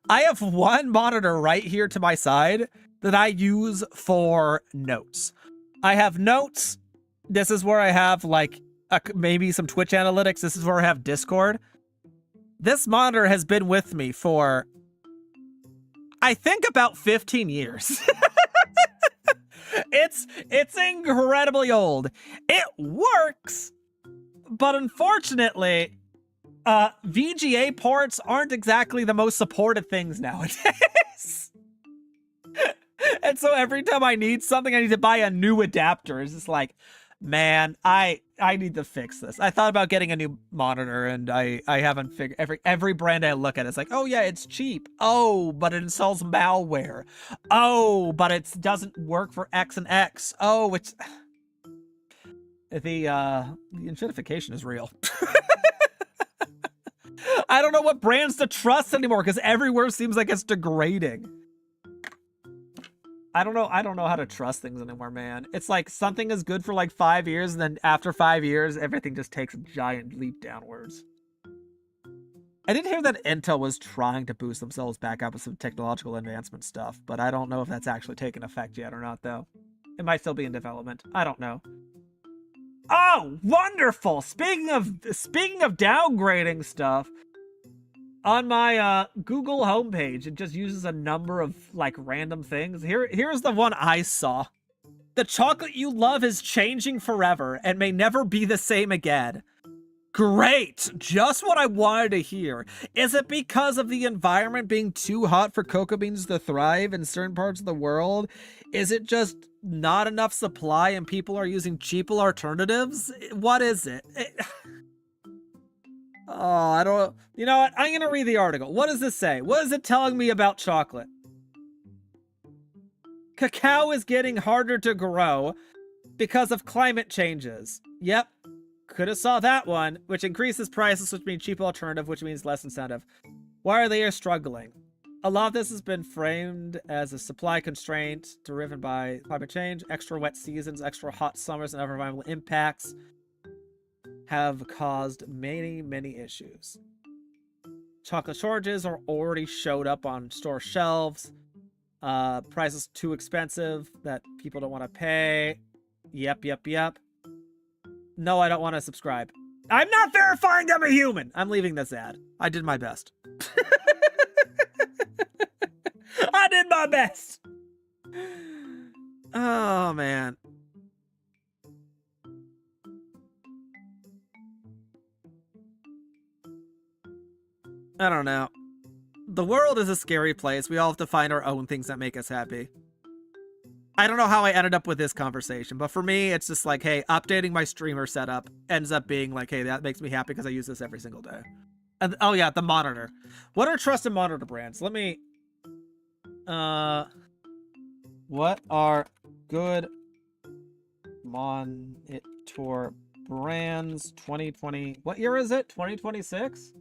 I have one monitor right here to my side that I use for notes. I have notes. This is where I have like maybe some Twitch analytics. This is where I have Discord. This monitor has been with me for, I think, about 15 years. It's incredibly old. It works, but unfortunately, VGA ports aren't exactly the most supported things nowadays. And so every time I need something, I need to buy a new adapter. It's just like, man, I need to fix this. I thought about getting a new monitor, and I haven't figured. Every brand I look at, it's like, oh yeah, it's cheap. Oh, but it installs malware. Oh, but it doesn't work for X and X. Oh, it's the inshitification is real. I don't know what brands to trust anymore because everywhere seems like it's degrading. I don't know how to trust things anymore, man. It's like something is good for like 5 years, and then after 5 years, everything just takes a giant leap downwards. I did hear that Intel was trying to boost themselves back up with some technological advancement stuff, but I don't know if that's actually taken effect yet or not, though. It might still be in development. I don't know. Oh, wonderful! Speaking of downgrading stuff, on my Google homepage, it just uses a number of like random things. Here's the one I saw. The chocolate you love is changing forever and may never be the same again. Great! Just what I wanted to hear. Is it because of the environment being too hot for cocoa beans to thrive in certain parts of the world? Is it just not enough supply and people are using cheaper alternatives? What is it? Oh, I don't... You know what? I'm gonna read the article. What does this say? What is it telling me about chocolate? Cacao is getting harder to grow because of climate changes. Yep. Could have saw that one, which increases prices, which means cheap alternative, which means less incentive. Why are they struggling? A lot of this has been framed as a supply constraint driven by climate change. Extra wet seasons, extra hot summers, and other environmental impacts have caused many, many issues. Chocolate shortages are already showed up on store shelves. Prices too expensive that people don't want to pay. Yep. No, I don't want to subscribe. I'm not verifying I'm a human. I'm leaving this ad. I did my best. I did my best. Oh, man. I don't know. The world is a scary place. We all have to find our own things that make us happy. I don't know how I ended up with this conversation, but for me, it's just like, hey, updating my streamer setup ends up being like, hey, that makes me happy because I use this every single day. And, oh yeah, the monitor. What are trusted monitor brands? Let me... What are good monitor brands 2020... What year is it? 2026?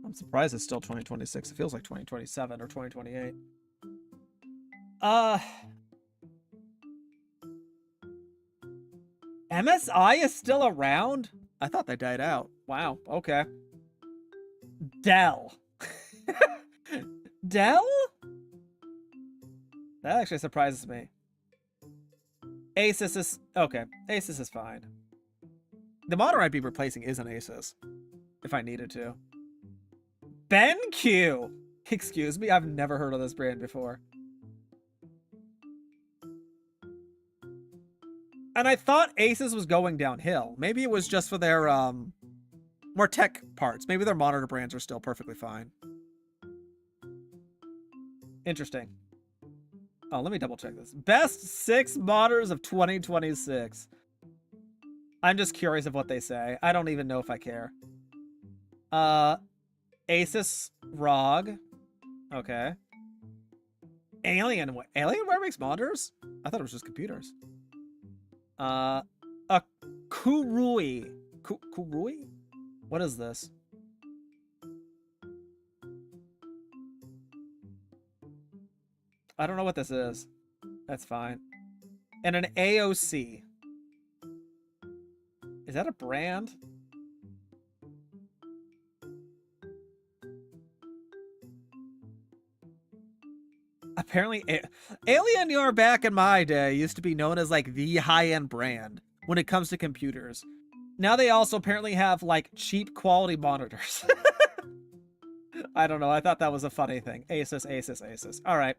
I'm surprised it's still 2026. It feels like 2027 or 2028. MSI is still around? I thought they died out. Wow, okay. Dell. Dell? That actually surprises me. Asus is... Okay, Asus is fine. The monitor I'd be replacing is an Asus. If I needed to. BenQ! Excuse me, I've never heard of this brand before. And I thought Asus was going downhill. Maybe it was just for their more tech parts. Maybe their monitor brands are still perfectly fine. Interesting. Oh, let me double check this. Best 6 monitors of 2026. I'm just curious of what they say. I don't even know if I care. Asus ROG. Okay. Alienware. Alienware makes monitors? I thought it was just computers. A Kurui. Kurui? What is this? I don't know what this is. That's fine. And an AOC. Is that a brand? Apparently, Alienware back in my day used to be known as like the high-end brand when it comes to computers. Now they also apparently have like cheap quality monitors. I don't know. I thought that was a funny thing. Asus. All right.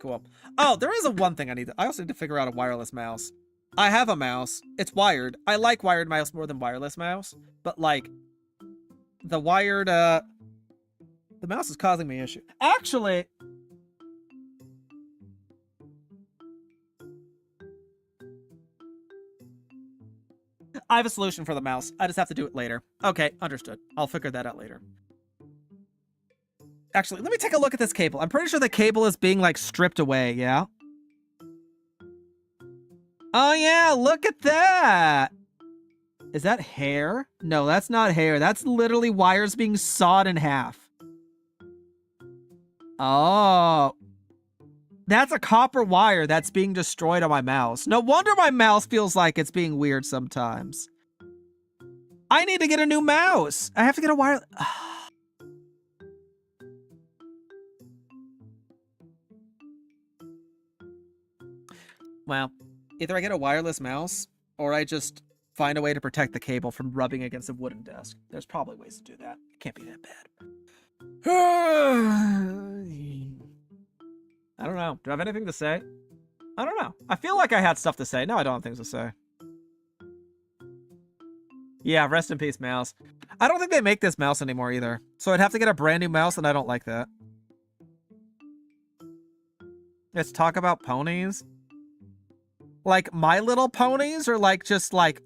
Cool. Oh, there is one thing I also need to figure out a wireless mouse. I have a mouse. It's wired. I like wired mouse more than wireless mouse, but like the wired the mouse is causing me issue. Actually, I have a solution for the mouse. I just have to do it later. Okay, understood. I'll figure that out later. Actually, let me take a look at this cable. I'm pretty sure the cable is being like stripped away, yeah? Oh yeah, look at that! Is that hair? No, that's not hair. That's literally wires being sawed in half. Oh. That's a copper wire that's being destroyed on my mouse. No wonder my mouse feels like it's being weird sometimes. I need to get a new mouse. I have to get a wireless. Well, either I get a wireless mouse or I just find a way to protect the cable from rubbing against a wooden desk. There's probably ways to do that. It can't be that bad. I don't know. Do I have anything to say? I don't know. I feel like I had stuff to say. No, I don't have things to say. Yeah, rest in peace, mouse. I don't think they make this mouse anymore either. So I'd have to get a brand new mouse, and I don't like that. Let's talk about ponies. Like My Little Ponies or like just like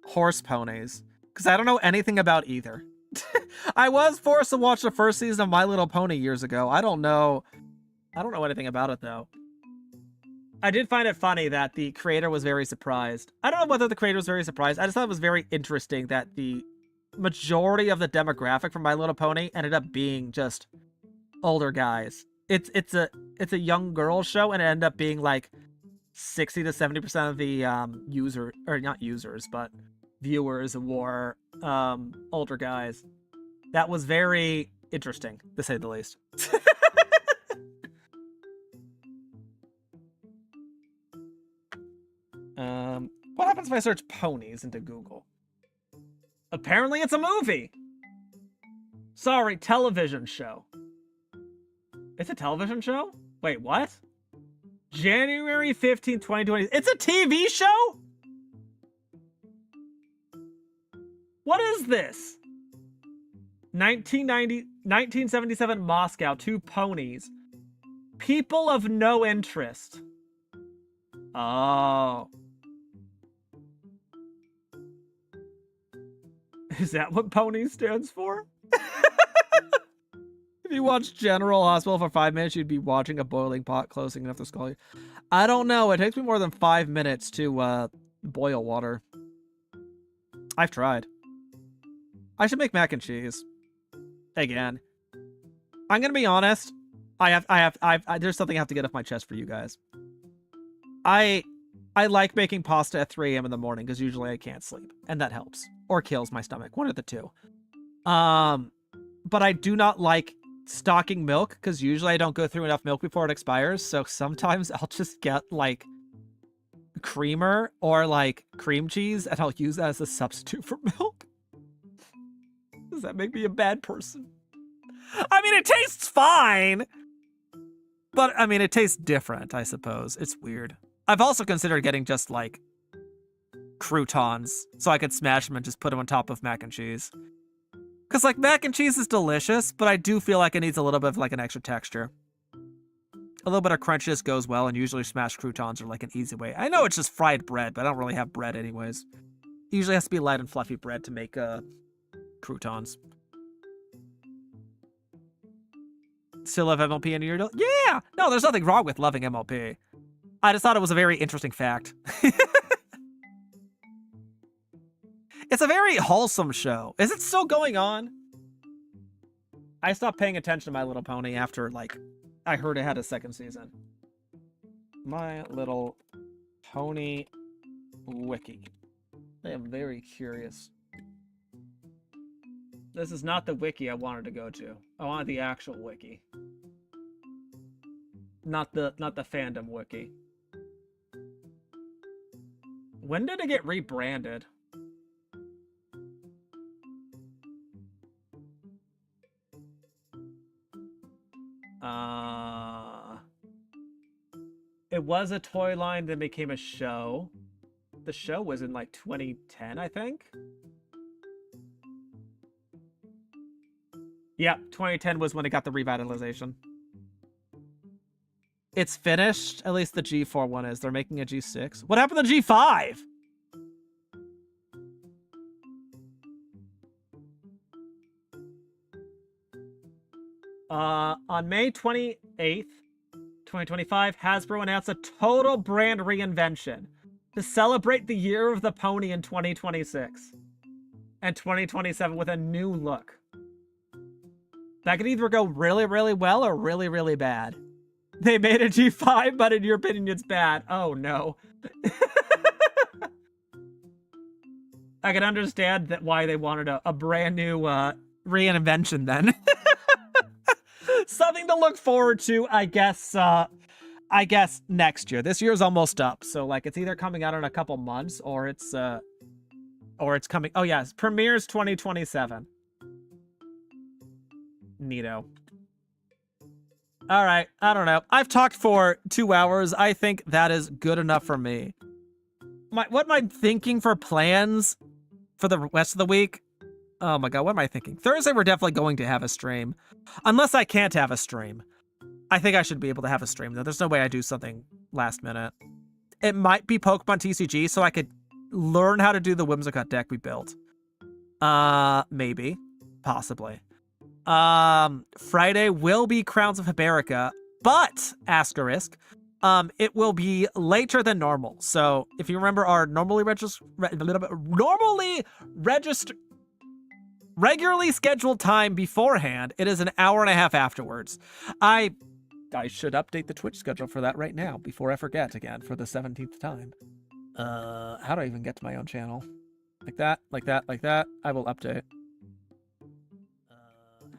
horse ponies? Because I don't know anything about either. I was forced to watch the first season of My Little Pony years ago. I don't know anything about it though. I did find it funny that the creator was very surprised. I don't know whether the creator was very surprised. I just thought it was very interesting that the majority of the demographic from My Little Pony ended up being just older guys. It's a young girl show, and it ended up being like 60 to 70% of the viewers were older guys. That was very interesting, to say the least. What happens if I search ponies into Google? Apparently it's a movie. Sorry, television show. It's a television show? Wait, what? January 15th, 2020. It's a TV show? What is this? 1977 Moscow, two ponies. People of no interest. Oh. Is that what pony stands for? If you watch General Hospital for 5 minutes, you'd be watching a boiling pot closing enough to scald you. I don't know. It takes me more than 5 minutes to boil water. I've tried. I should make mac and cheese. Again. I'm gonna be honest. There's something I have to get off my chest for you guys. I like making pasta at 3 a.m. in the morning because usually I can't sleep, and that helps. Or kills my stomach. One of the two. But I do not like stocking milk because usually I don't go through enough milk before it expires. So sometimes I'll just get like creamer or like cream cheese and I'll use that as a substitute for milk. Does that make me a bad person? I mean, it tastes fine. But I mean, it tastes different, I suppose. It's weird. I've also considered getting just like croutons so I could smash them and just put them on top of mac and cheese. Because like mac and cheese is delicious, but I do feel like it needs a little bit of like an extra texture. A little bit of crunchiness goes well, and usually smashed croutons are like an easy way. I know it's just fried bread, but I don't really have bread anyways. It usually has to be light and fluffy bread to make croutons. Still love MLP in your... Yeah! No, there's nothing wrong with loving MLP. I just thought it was a very interesting fact. It's a very wholesome show. Is it still going on? I stopped paying attention to My Little Pony after, like, I heard it had a second season. My Little Pony Wiki. I am very curious. This is not the wiki I wanted to go to. I wanted the actual wiki. Not the fandom wiki. When did it get rebranded? It was a toy line that became a show. The show was in like 2010, I think. Yeah, 2010 was when it got the revitalization. It's finished. At least the G4 one is. They're making a G6. What happened to G5? On May 28th, 2025, Hasbro announced a total brand reinvention to celebrate the year of the pony in 2026 and 2027 with a new look. That could either go really, really well or really, really bad. They made a G5, but in your opinion, it's bad. Oh, no. I can understand that why they wanted a brand new reinvention then. Something to look forward to, I guess next year. This year's almost up, so like it's either coming out in a couple months or it's coming. Oh yes, premieres 2027. Neato. All right, I don't know. I've talked for 2 hours. I think that is good enough for me. What am I thinking for plans for the rest of the week? Oh my god, what am I thinking? Thursday, we're definitely going to have a stream. Unless I can't have a stream. I think I should be able to have a stream, though. There's no way I do something last minute. It might be Pokemon TCG, so I could learn how to do the Whimsicott deck we built. Maybe. Possibly. Friday will be Crowns of Hiberica, but, asterisk, it will be later than normal. So, if you remember our regularly scheduled time beforehand, it is an hour and a half afterwards. I should update the Twitch schedule for that right now before I forget again for the 17th time. How do I even get to my own channel? Like that, like that, like that. I will update.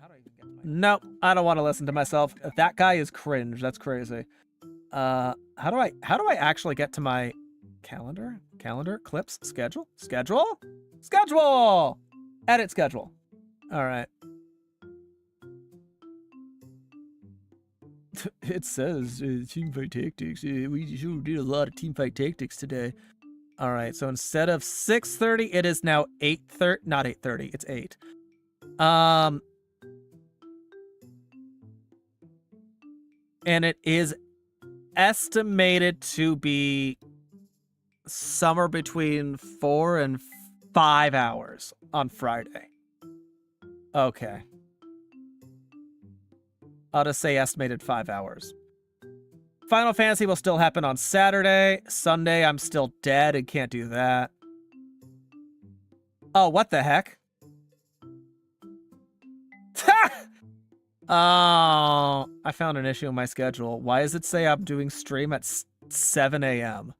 How do I even get to my No, I don't want to listen to myself. That guy is cringe. That's crazy. How do I actually get to my calendar? Calendar, clips, schedule, edit schedule. All right. It says teamfight tactics. We sure did a lot of teamfight tactics today. All right, so instead of 6:30, it is now 8:30. Not 8:30. It's 8. And it is estimated to be somewhere between 4 and 5 hours on Friday. Okay. I'll just say estimated 5 hours. Final Fantasy will still happen on Saturday. Sunday, I'm still dead and can't do that. Oh, what the heck? Oh, I found an issue in my schedule. Why does it say I'm doing stream at 7 a.m.?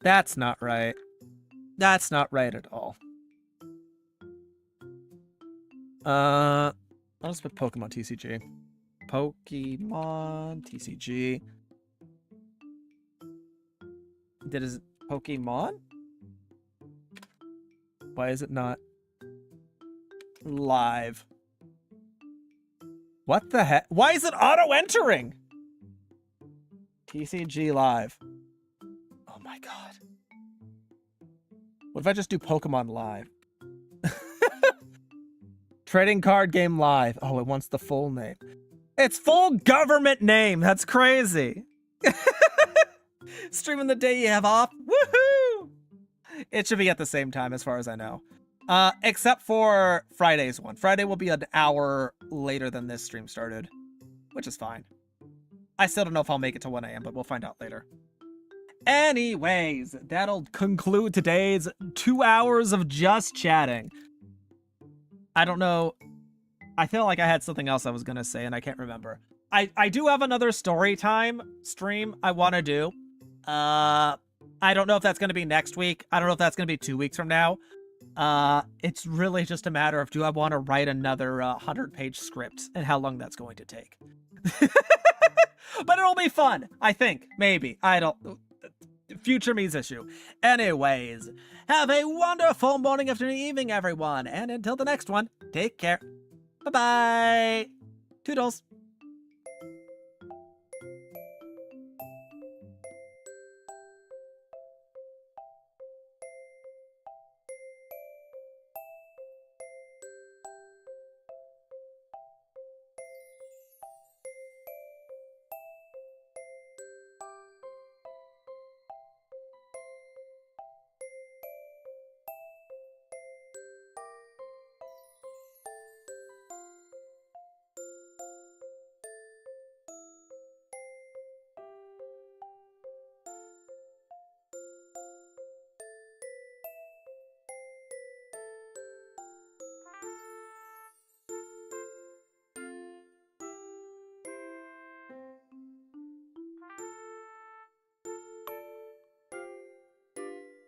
That's not right. That's not right at all. I'll just put Pokemon TCG. Pokemon TCG. Is Pokemon? Why is it not live? What the heck? Why is it auto-entering? TCG live. Oh my god. What if I just do Pokemon live? Trading card game live. Oh, it wants the full name. It's full government name. That's crazy. Streaming the day you have off. Woohoo! It should be at the same time as far as I know. Except for Friday's one. Friday will be an hour later than this stream started, which is fine. I still don't know if I'll make it to 1 a.m., but we'll find out later. Anyways, that'll conclude today's 2 hours of just chatting. I don't know. I feel like I had something else I was going to say, and I can't remember. I do have another story time stream I want to do. I don't know if that's going to be next week. I don't know if that's going to be 2 weeks from now. It's really just a matter of, do I want to write another 100-page script and how long that's going to take. But it'll be fun, I think. Maybe. I don't... Future me's issue. Anyways, have a wonderful morning, afternoon, evening, everyone. And until the next one, take care. Bye-bye. Toodles.